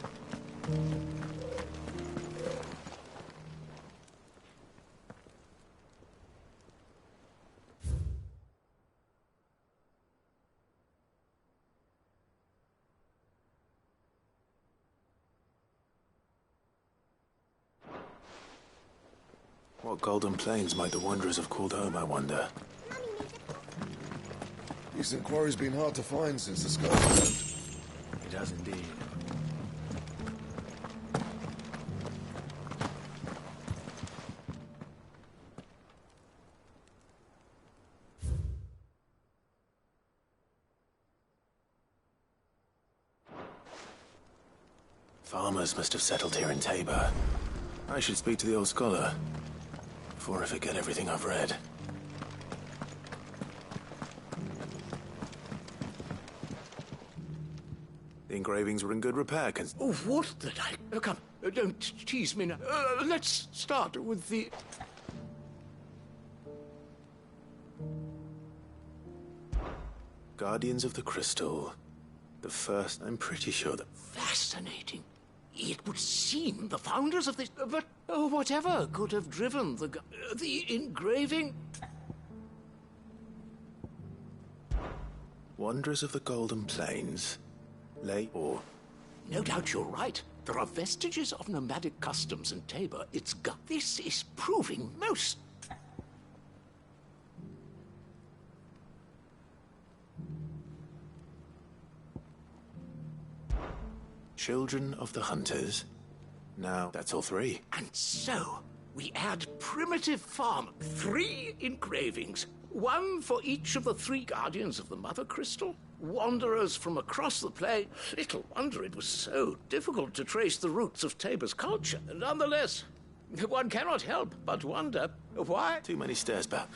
What golden plains might the wanderers have called home, I wonder? Decent quarry's been hard to find since the sky burned. It has indeed. Farmers must have settled here in Tabor. I should speak to the old scholar before I forget everything I've read. The engravings were in good repair, Oh, what the I... come, don't tease me now. Let's start with the... Guardians of the Crystal. The first, I'm pretty sure that... Fascinating. It would seem the founders of this... But whatever could have driven the engraving... Wanderers of the Golden Plains. Lay or... No doubt you're right. There are vestiges of nomadic customs in Tabor. This is proving most... Children of the Hunters. Now, that's all three. And so, we add primitive farm. 3 engravings. 1 for each of the 3 guardians of the Mother Crystal. Wanderers from across the plain. Little wonder it was so difficult to trace the roots of Tabor's culture. Nonetheless, one cannot help but wonder why... Too many stairs, Bap.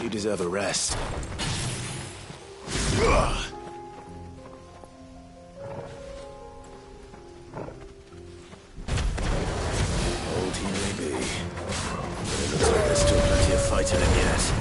You deserve a rest. Old he may be, but it looks like there's still plenty of fight in him yet.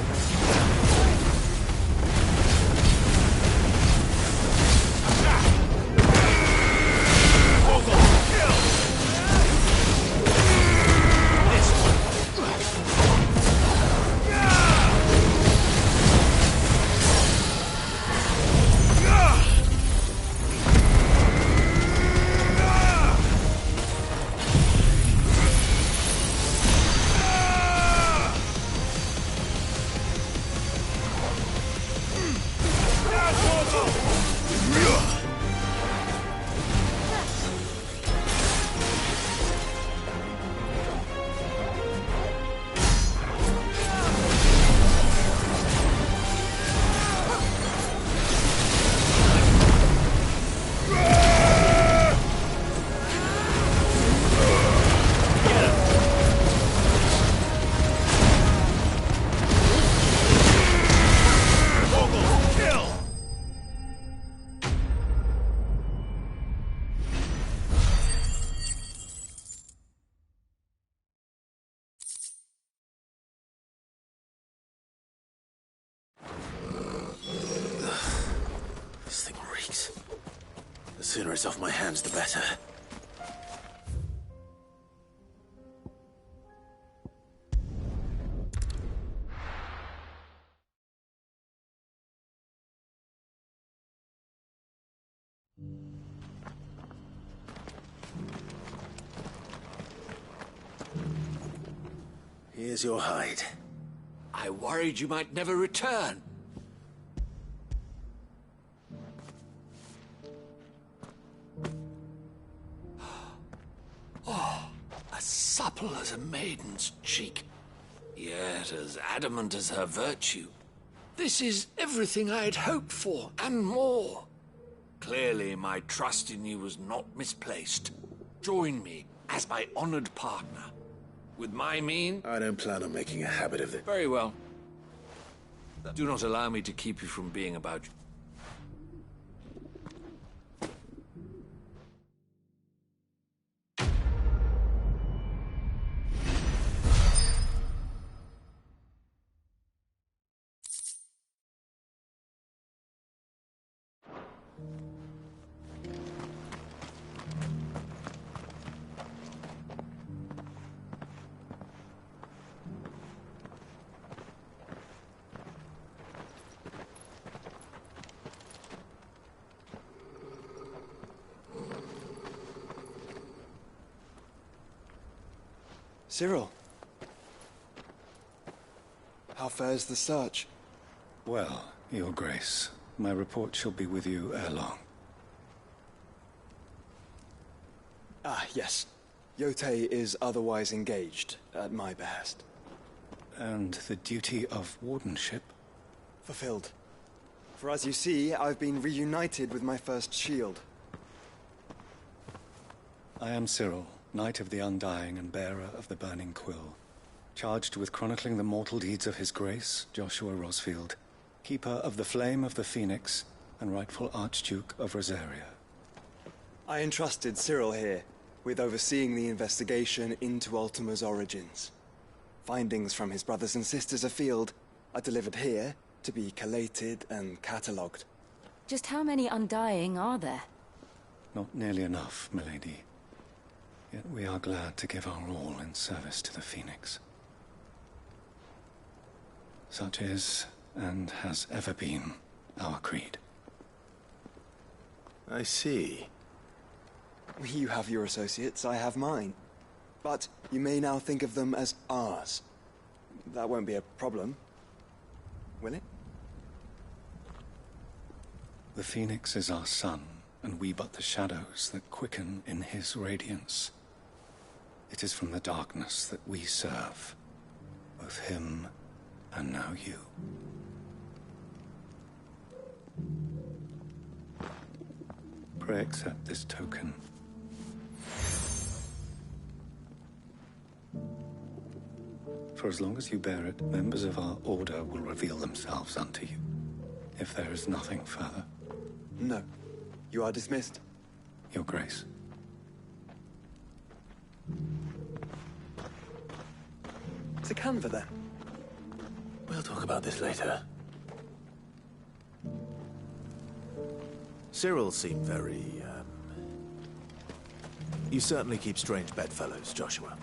sakes. The sooner it's off my hands, the better. Here's your hide. I worried you might never return. Oh, as supple as a maiden's cheek, yet as adamant as her virtue. This is everything I had hoped for, and more. Clearly, my trust in you was not misplaced. Join me as my honored partner. With my means... I don't plan on making a habit of it. Very well. Do not allow me to keep you from being about you. Cyril. How fares the search? Well, Your Grace, my report shall be with you ere long. Ah, yes. Yotei is otherwise engaged, at my behest. And the duty of wardenship? Fulfilled. For as you see, I've been reunited with my first shield. I am Cyril, Knight of the Undying and bearer of the Burning Quill, charged with chronicling the mortal deeds of His Grace, Joshua Rosfield, Keeper of the Flame of the Phoenix, and rightful Archduke of Rosaria. I entrusted Cyril here with overseeing the investigation into Ultima's origins. Findings from his brothers and sisters afield are delivered here to be collated and catalogued. Just how many Undying are there? Not nearly enough, milady. Yet we are glad to give our all in service to the Phoenix. Such is, and has ever been, our creed. I see. You have your associates, I have mine. But you may now think of them as ours. That won't be a problem, will it? The Phoenix is our sun, and we but the shadows that quicken in his radiance. It is from the darkness that we serve, both him and now you. Pray accept this token. For as long as you bear it, members of our order will reveal themselves unto you, if there is nothing further. No. You are dismissed. Your Grace. To Canva, then. We'll talk about this later. Cyril seemed very, You certainly keep strange bedfellows, Joshua.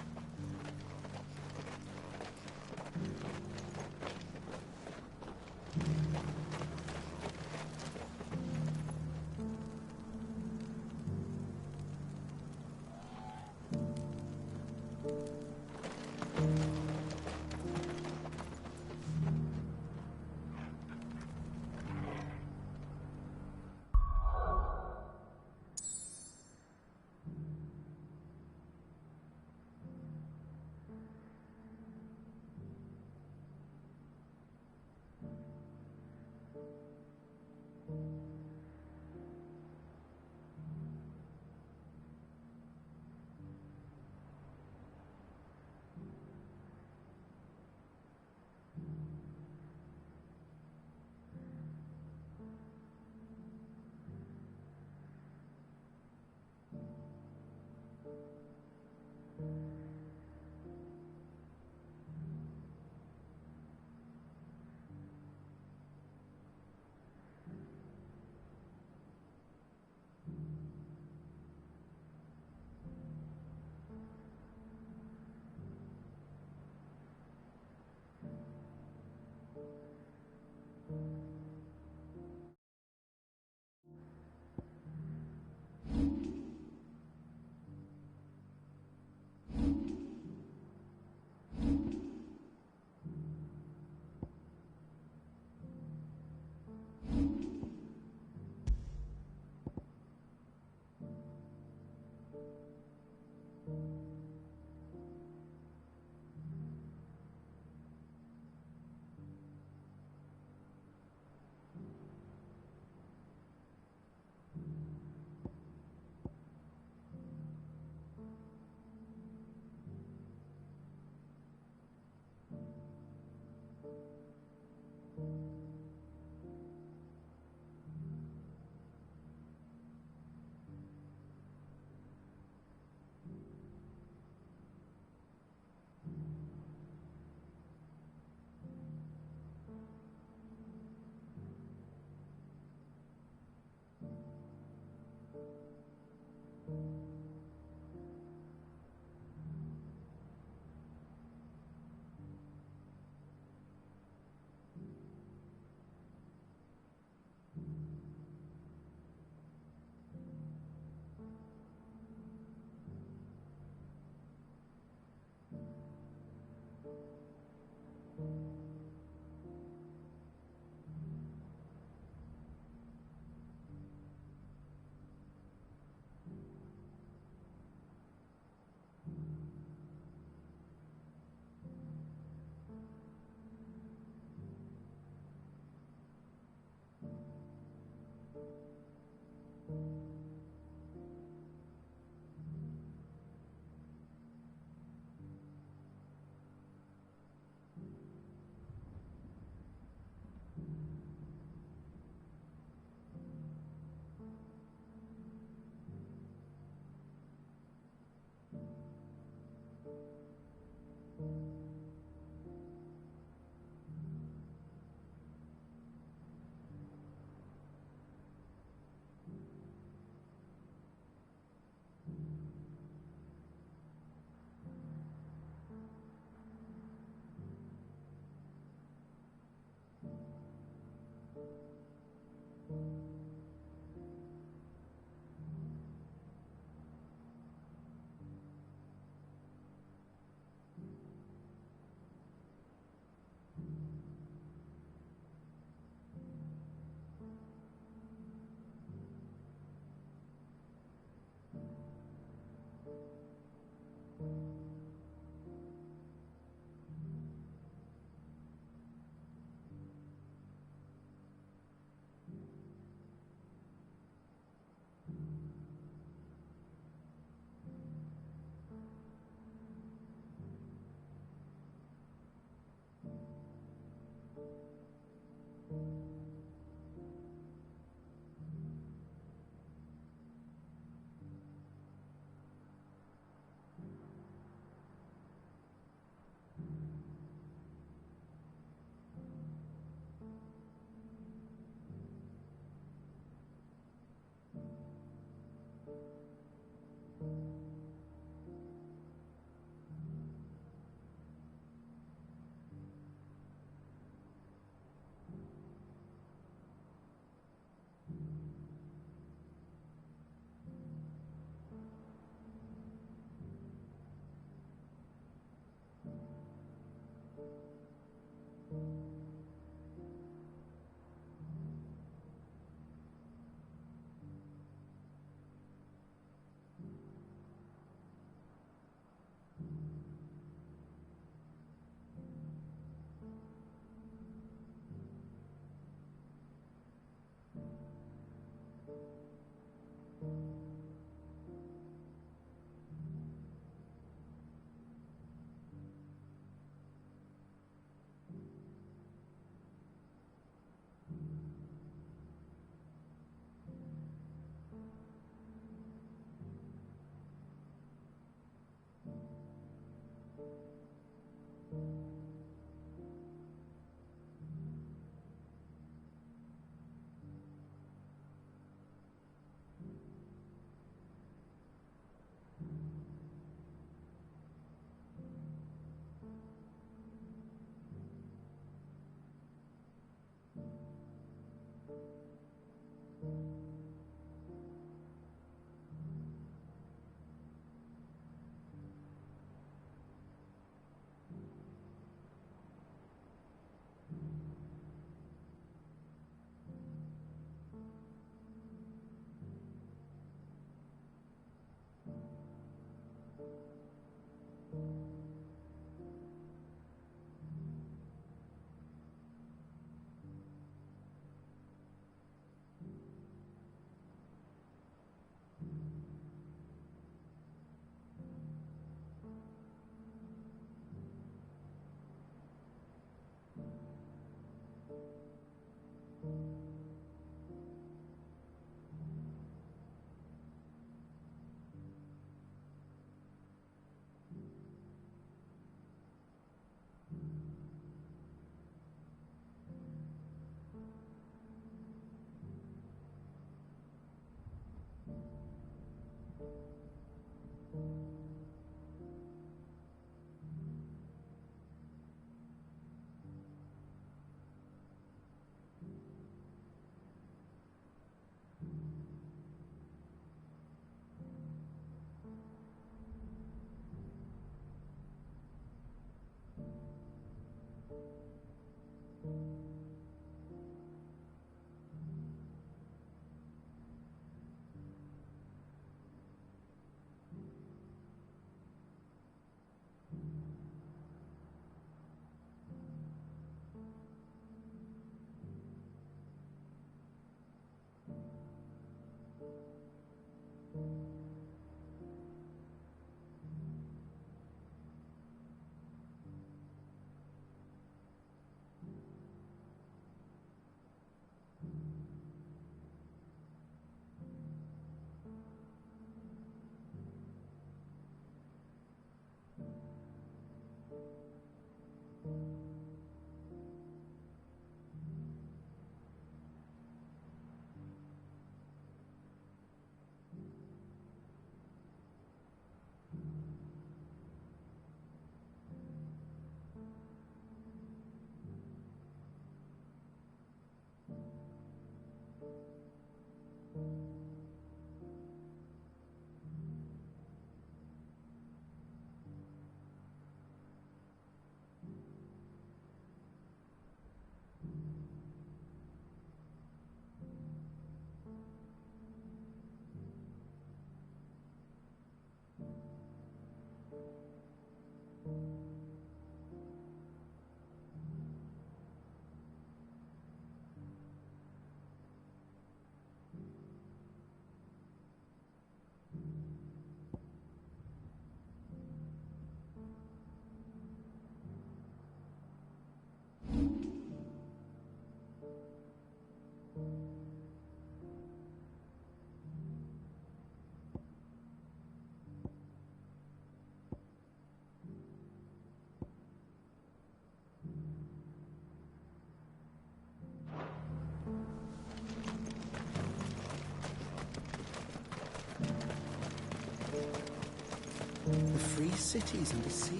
The free cities under sea.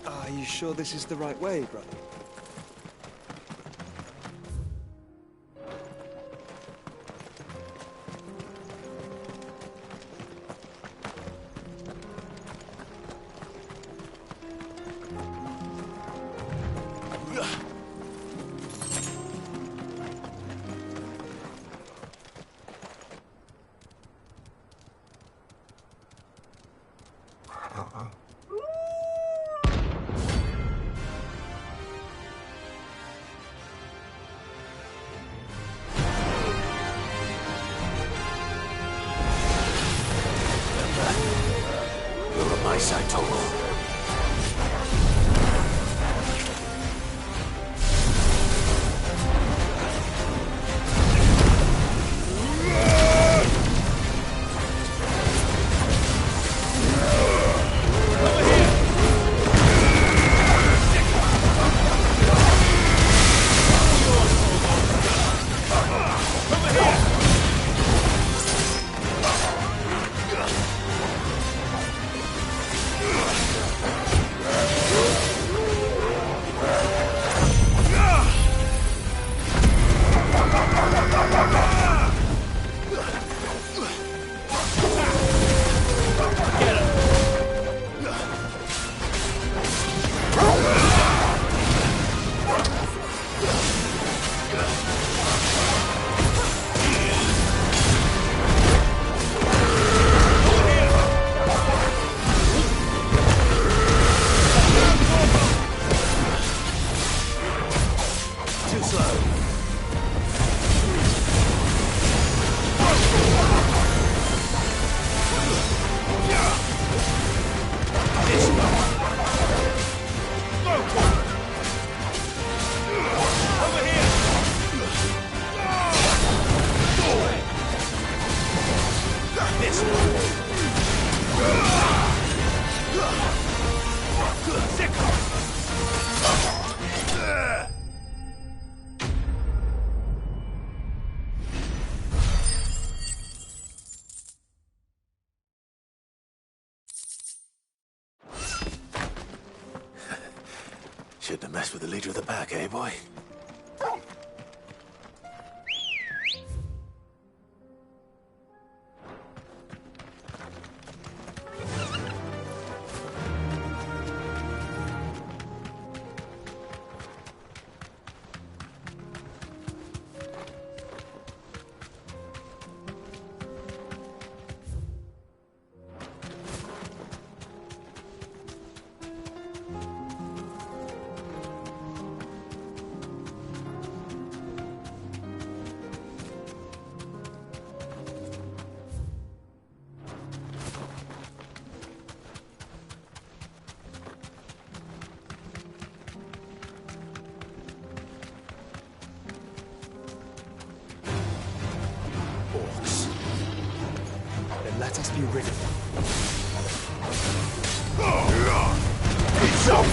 Are you sure this is the right way, brother? You're on my side, Togo. Yes! Shouldn't have messed with the leader of the pack, eh, boy? Let us be rid of them. It's up!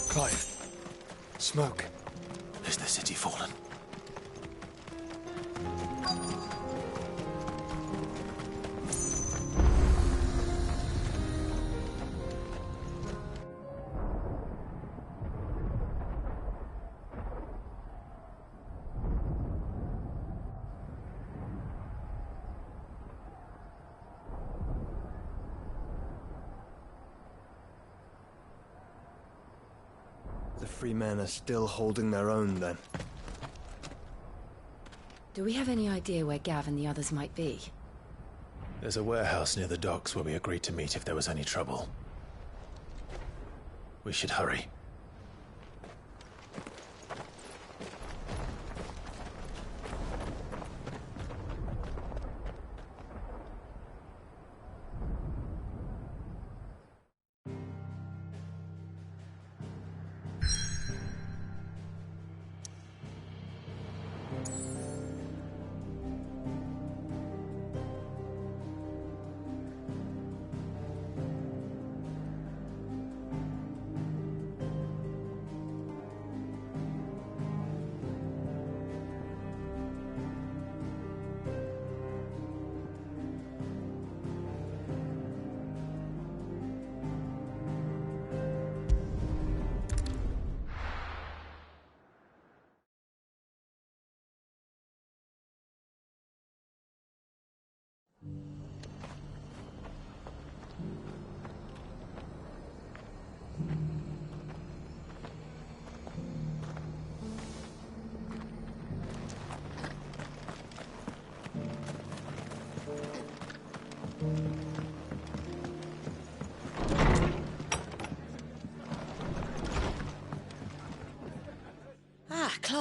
Clive. Smoke. Is the city fallen? The free men are still holding their own, then. Do we have any idea where Gav and the others might be? There's a warehouse near the docks where we agreed to meet if there was any trouble. We should hurry.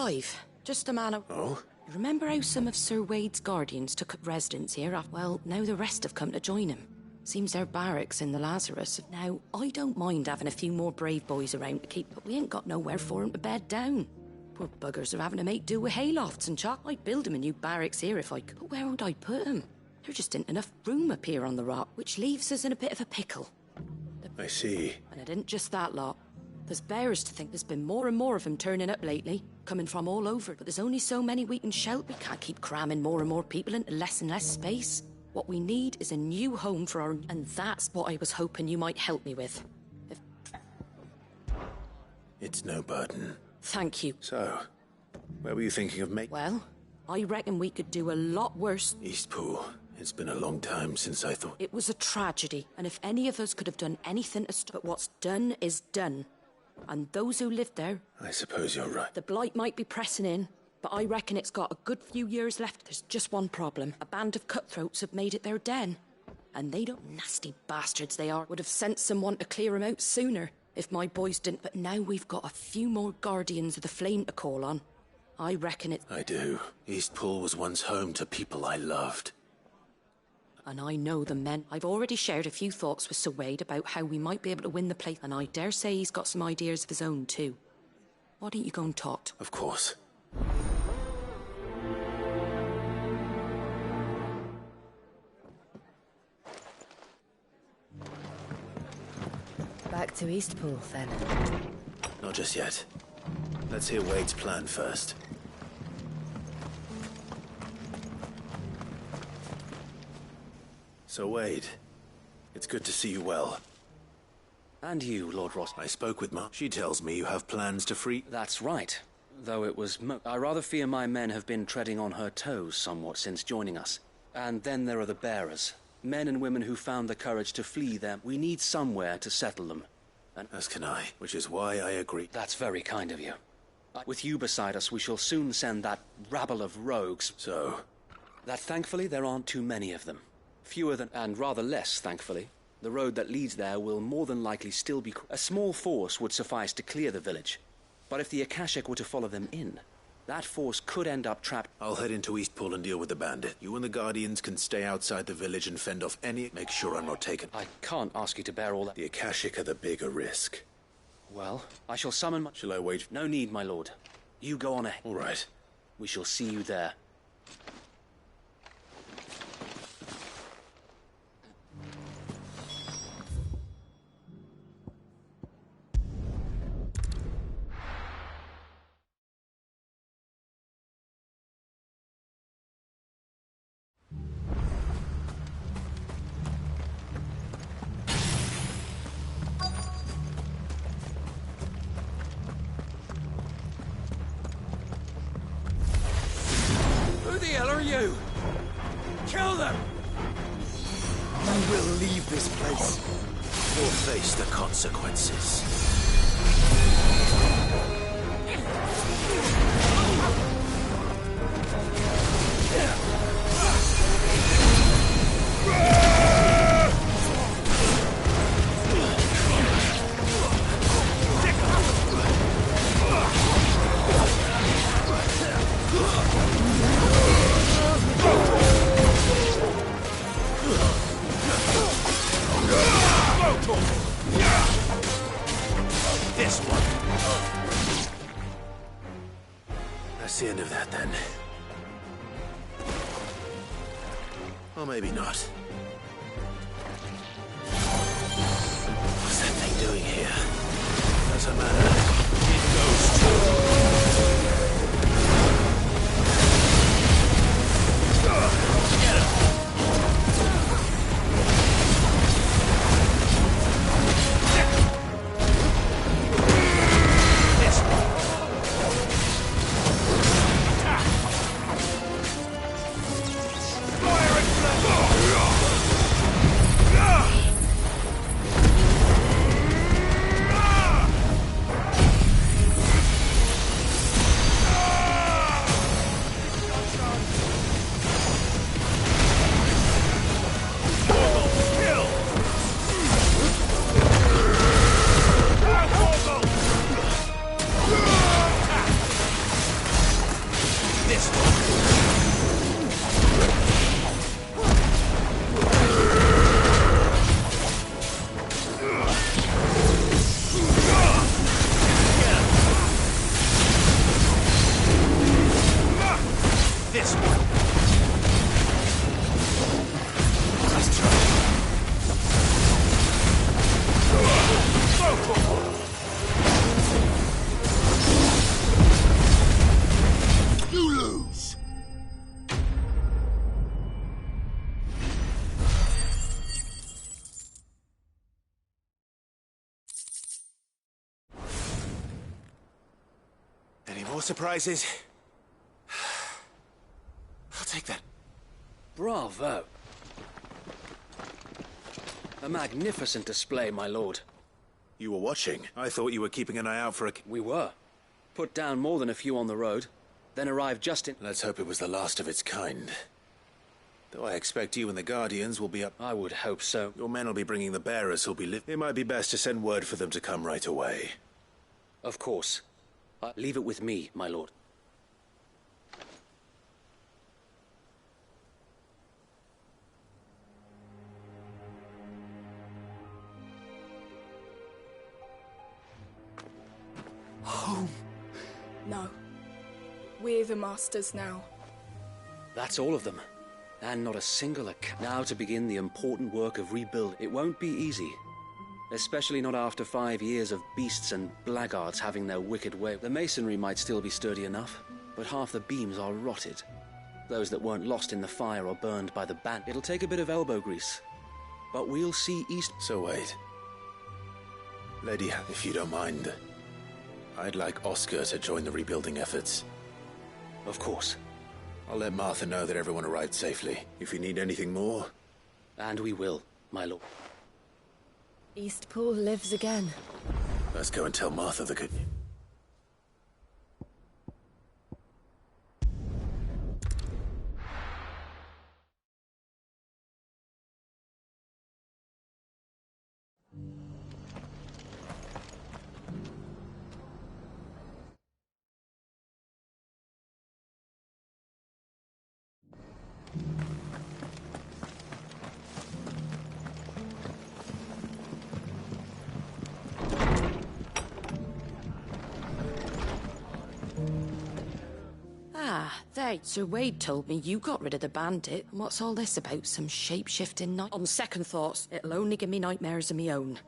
alive. Just a man of... Oh? You remember how some of Sir Wade's guardians took up residence here? Well, now the rest have come to join him. Seems their barracks in the Lazarus. Now, I don't mind having a few more brave boys around to keep, but we ain't got nowhere for them to bed down. Poor buggers are having to make do with haylofts and chalk. I'd build them a new barracks here if I could, but where would I put them? There just ain't enough room up here on the rock, which leaves us in a bit of a pickle. I see. And it isn't just that lot. There's bearers to think. There's been more and more of them turning up lately, coming from all over. But there's only so many we can shelter. We can't keep cramming more and more people into less and less space. What we need is a new home for our... And that's what I was hoping you might help me with. It's no burden. Thank you. So, where were you thinking of making... Well, I reckon we could do a lot worse. Eastpool. It's been a long time since I thought... It was a tragedy, and if any of us could have done anything to stop... But what's done is done. And those who lived there... I suppose you're right. The blight might be pressing in, but I reckon it's got a good few years left. There's just one problem. A band of cutthroats have made it their den. And they don't... Nasty bastards they are. Would have sent someone to clear them out sooner, if my boys didn't. But now we've got a few more guardians of the flame to call on. I reckon it... I do. Eastpool was once home to people I loved. And I know the men. I've already shared a few thoughts with Sir Wade about how we might be able to win the place, and I dare say he's got some ideas of his own too. Why don't you go and talk to him? Of course. Back to Eastpool, then. Not just yet. Let's hear Wade's plan first. So, Wade, it's good to see you well. And you, Lord Ross. I spoke with Ma. She tells me you have plans to free... That's right. Though it was I rather fear my men have been treading on her toes somewhat since joining us. And then there are the bearers. Men and women who found the courage to flee them. We need somewhere to settle them. And as can I, which is why I agree. That's very kind of you. With you beside us, we shall soon send that rabble of rogues. So? That thankfully there aren't too many of them. Fewer than, and rather less, thankfully. The road that leads there will more than likely still be... A small force would suffice to clear the village. But if the Akashic were to follow them in, that force could end up trapped... I'll head into Eastpool and deal with the bandit. You and the Guardians can stay outside the village and fend off any... Make sure I'm not taken. I can't ask you to bear all that... The Akashic are the bigger risk. Well, I shall summon my... Shall I wait? No need, my lord. You go on ahead. All right. We shall see you there. You! Kill them! You will leave this place. Or face the consequences. This one. That's the end of that, then. Or maybe not. What's that thing doing here? Doesn't matter. It goes too. Get him! more surprises? I'll take that. Bravo. A magnificent display, my lord. You were watching. I thought you were keeping an eye out for a... We were. Put down more than a few on the road, then arrived just in... Let's hope it was the last of its kind. Though I expect you and the Guardians will be up... I would hope so. Your men will be bringing the bearers who'll be It might be best to send word for them to come right away. Of course. Leave it with me, my lord. Home. No. We're the masters now. That's all of them. And not a single account. Now to begin the important work of rebuild. It won't be easy. Especially not after 5 years of beasts and blackguards having their wicked way. The masonry might still be sturdy enough, but half the beams are rotted. Those that weren't lost in the fire or burned by the ban. It'll take a bit of elbow grease. But we'll see east... So wait. Lady, if you don't mind, I'd like Oscar to join the rebuilding efforts. Of course. I'll let Martha know that everyone arrived safely. If you need anything more... And we will, my lord. Eastpool lives again. Let's go and tell Martha the good news. There, Sir Wade told me you got rid of the bandit. And what's all this about? Some shape-shifting night? On second thoughts, it'll only give me nightmares of me own.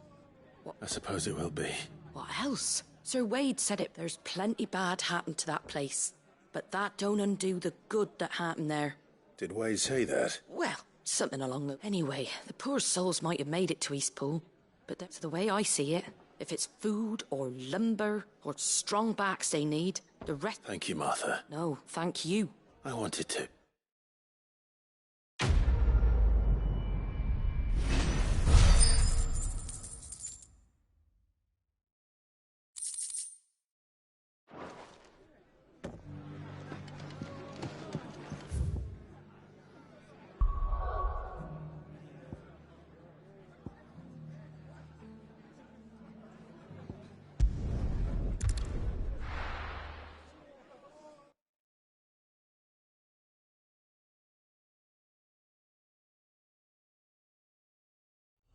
What? I suppose it will be. What else? Sir Wade said it. There's plenty bad happened to that place. But that don't undo the good that happened there. Did Wade say that? Well, something along the... Anyway, the poor souls might have made it to Eastpool. But that's the way I see it. If it's food or lumber or strong backs they need, the rest... Thank you, Martha. No, thank you. I wanted to.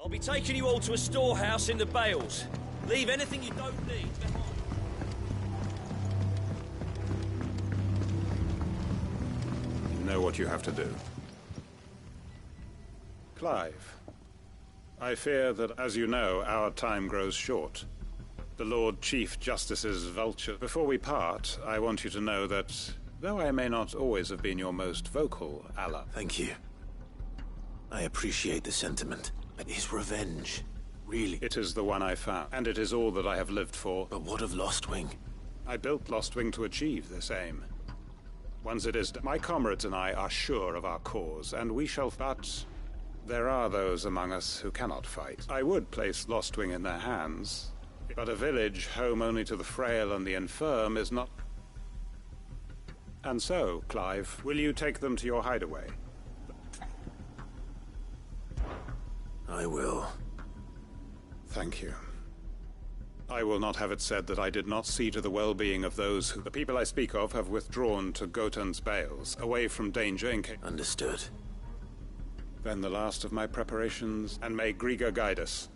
I'll be taking you all to a storehouse in the Bales. Leave anything you don't need behind. You know what you have to do. Clive, I fear that, as you know, our time grows short. The Lord Chief Justice's vulture. Before we part, I want you to know that, though I may not always have been your most vocal ally... Thank you. I appreciate the sentiment. But his revenge, really... It is the one I found, and it is all that I have lived for. But what of Lostwing? I built Lostwing to achieve this aim. Once it is done, my comrades and I are sure of our cause, and we shall... But there are those among us who cannot fight. I would place Lostwing in their hands, but a village home only to the frail and the infirm is not... And so, Clive, will you take them to your hideaway? I will. Thank you. I will not have it said that I did not see to the well-being of those who... The people I speak of have withdrawn to Gotan's Bales, away from danger in case... Understood. Then the last of my preparations, and may Griga guide us.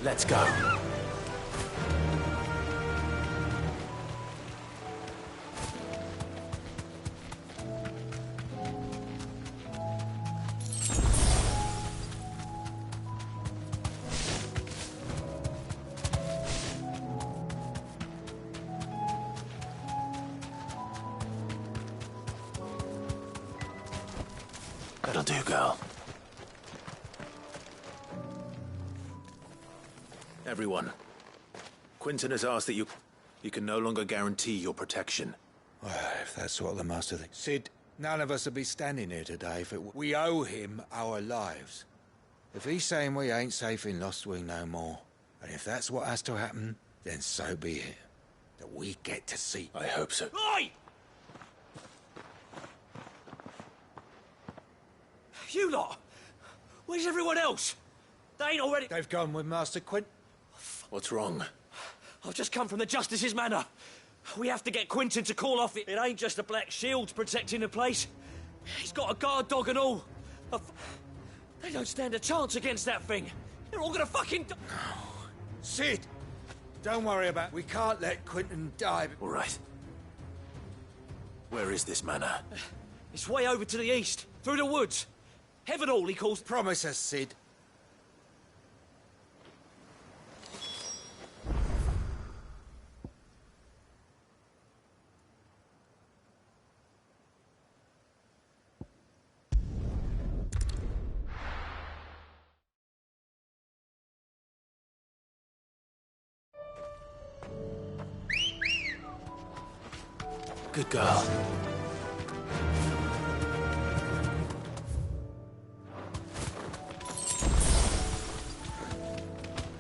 Let's go. That'll do, girl. Everyone, Quinton has asked that you can no longer guarantee your protection. Well, if that's what the Master thinks. Sid, none of us would be standing here today if we owe him our lives. If he's saying we ain't safe in Lostwing no more, and if that's what has to happen, then so be it. That we get to see. I hope so. Oi! You lot! Where's everyone else? They ain't already... They've gone with Master Quint. What's wrong? I've just come from the Justice's Manor. We have to get Quinton to call off it. It ain't just the Black Shields protecting the place. He's got a guard dog and all. They don't stand a chance against that thing. They're all gonna fucking... Sid! Don't worry about it. We can't let Quinton die. All right. Where is this manor? It's way over to the east, through the woods. Heaven all, he calls... Promise us, Sid. Good girl.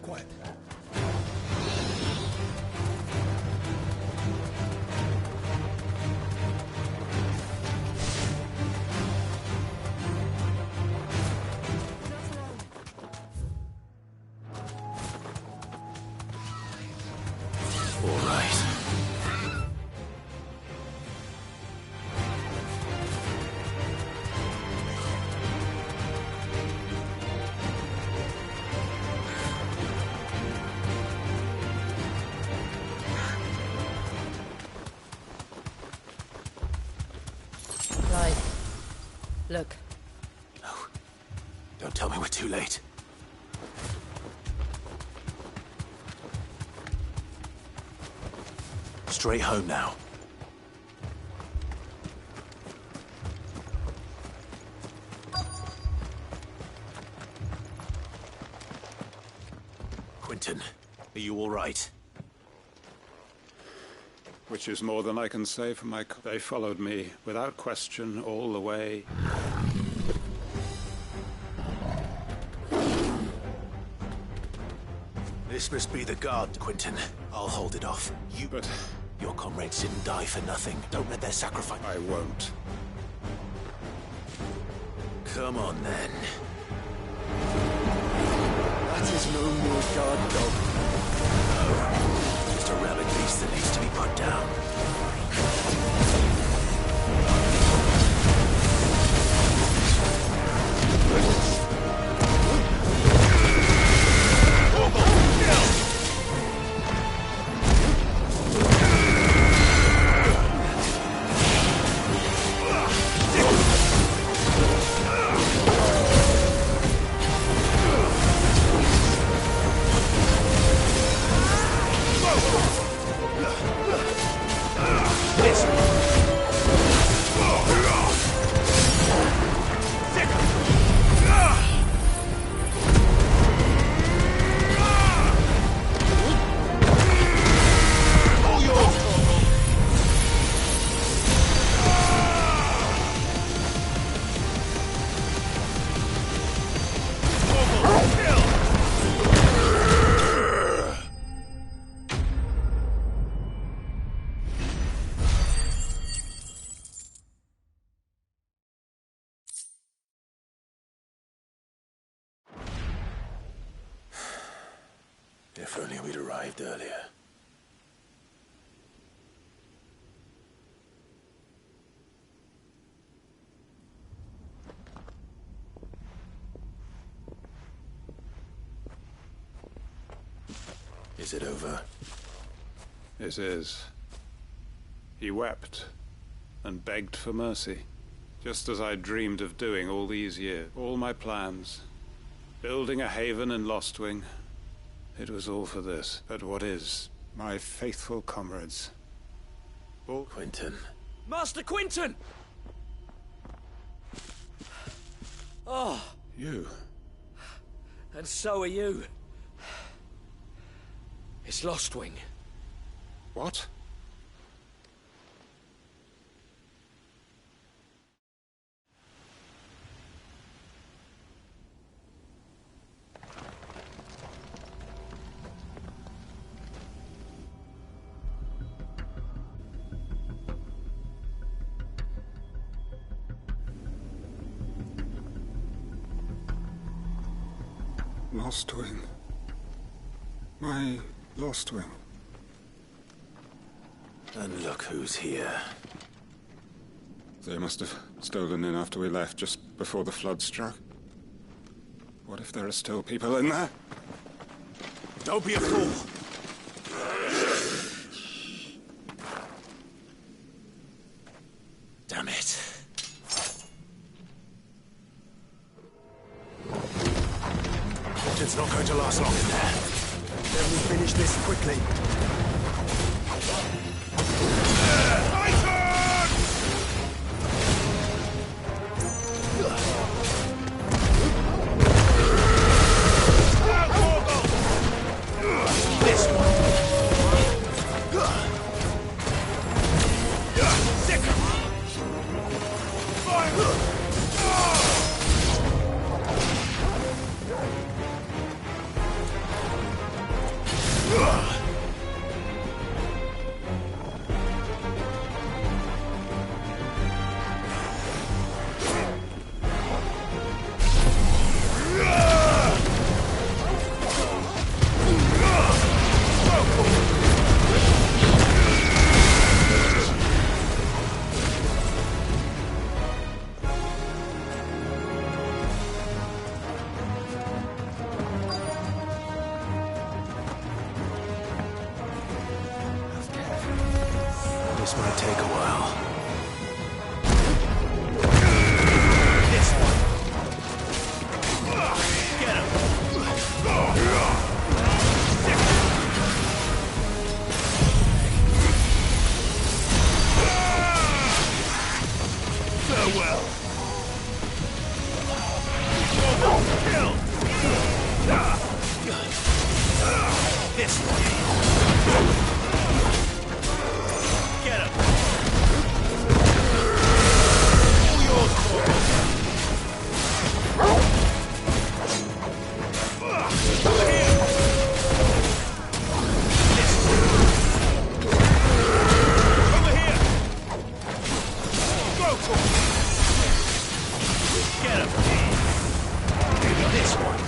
Quiet. All right. Look. No. Don't tell me we're too late. Straight home now. Quinton, are you all right? Which is more than I can say for my... They followed me, without question, all the way. This must be the guard, Quinton. I'll hold it off. You... But... Your comrades didn't die for nothing. Don't let their sacrifice... I won't. Come on, then. That is no more guard dog. No. Just a rabid beast that needs to be put down. If only we'd arrived earlier. Is it over? It is. He wept and begged for mercy, just as I dreamed of doing all these years. All my plans, building a haven in Lostwing, it was all for this. But what is? My faithful comrades. Quinton. Master Quinton! Oh, You? and so are you. It's Lostwing. What? Lostwing. My Lostwing. And look who's here. They must have stolen in after we left, just before the flood struck. What if there are still people in there? Don't be a fool! Damn it. It's not going to last long in there. Let me finish this quickly. This one. This might take a while. This one. Get him. Farewell. Kill. This one. Get him! All yours, over here! Over here! Go for it! Get him! This one!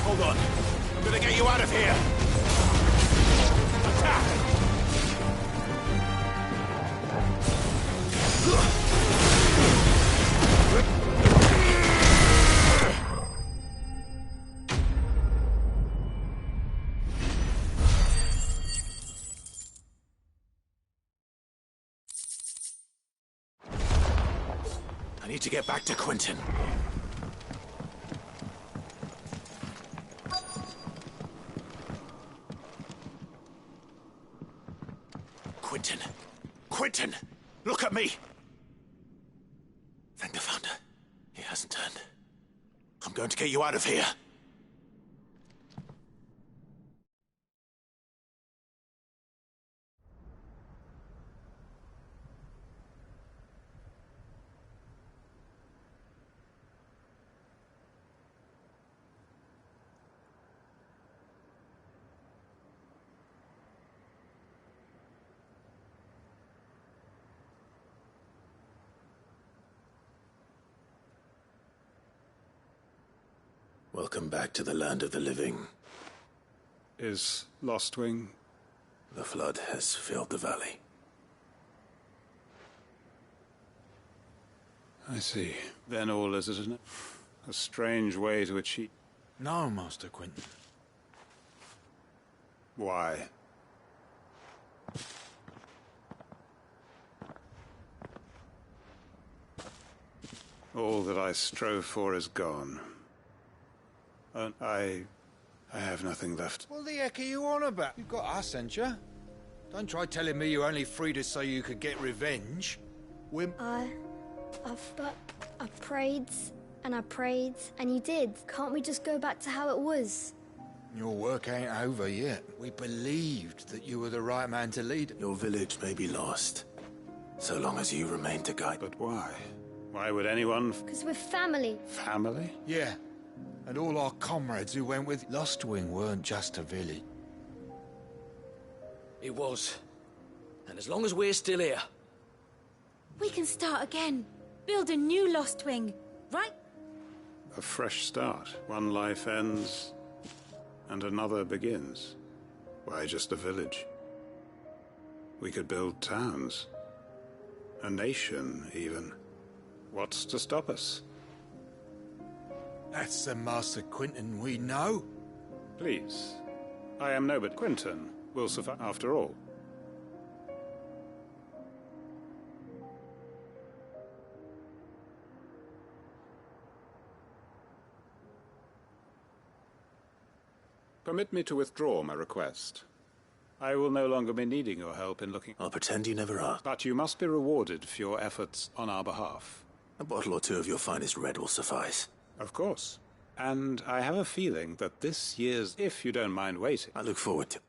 Hold on. I'm gonna get you out of here. Attack! I need to get back to Quentin. Quentin! Quentin! Look at me! Thank the Founder. He hasn't turned. I'm going to get you out of here. Welcome back to the land of the living. Is Lostwing? The flood has filled the valley. I see. Then all is a strange way to achieve... No, Master Quentin. Why? All that I strove for is gone. And I have nothing left. What the heck are you on about? You've got us, ain't you? Don't try telling me you only freed us so you could get revenge. I prayed, and I prayed, and you did. Can't we just go back to how it was? Your work ain't over yet. We believed that you were the right man to lead. Your village may be lost, so long as you remain to guide. But why? Why would anyone... Because we're family. Family? Yeah. And all our comrades who went with Lostwing weren't just a village. It was. And as long as we're still here... We can start again. Build a new Lost Wing, right? A fresh start. One life ends, and another begins. Why just a village? We could build towns. A nation, even. What's to stop us? That's the Master Quentin we know. Please. I am no but Quentin will suffice after all. Permit me to withdraw my request. I will no longer be needing your help in looking... I'll pretend you never asked. But you must be rewarded for your efforts on our behalf. A bottle or two of your finest red will suffice. Of course. And I have a feeling that this year's, if you don't mind waiting... I look forward to...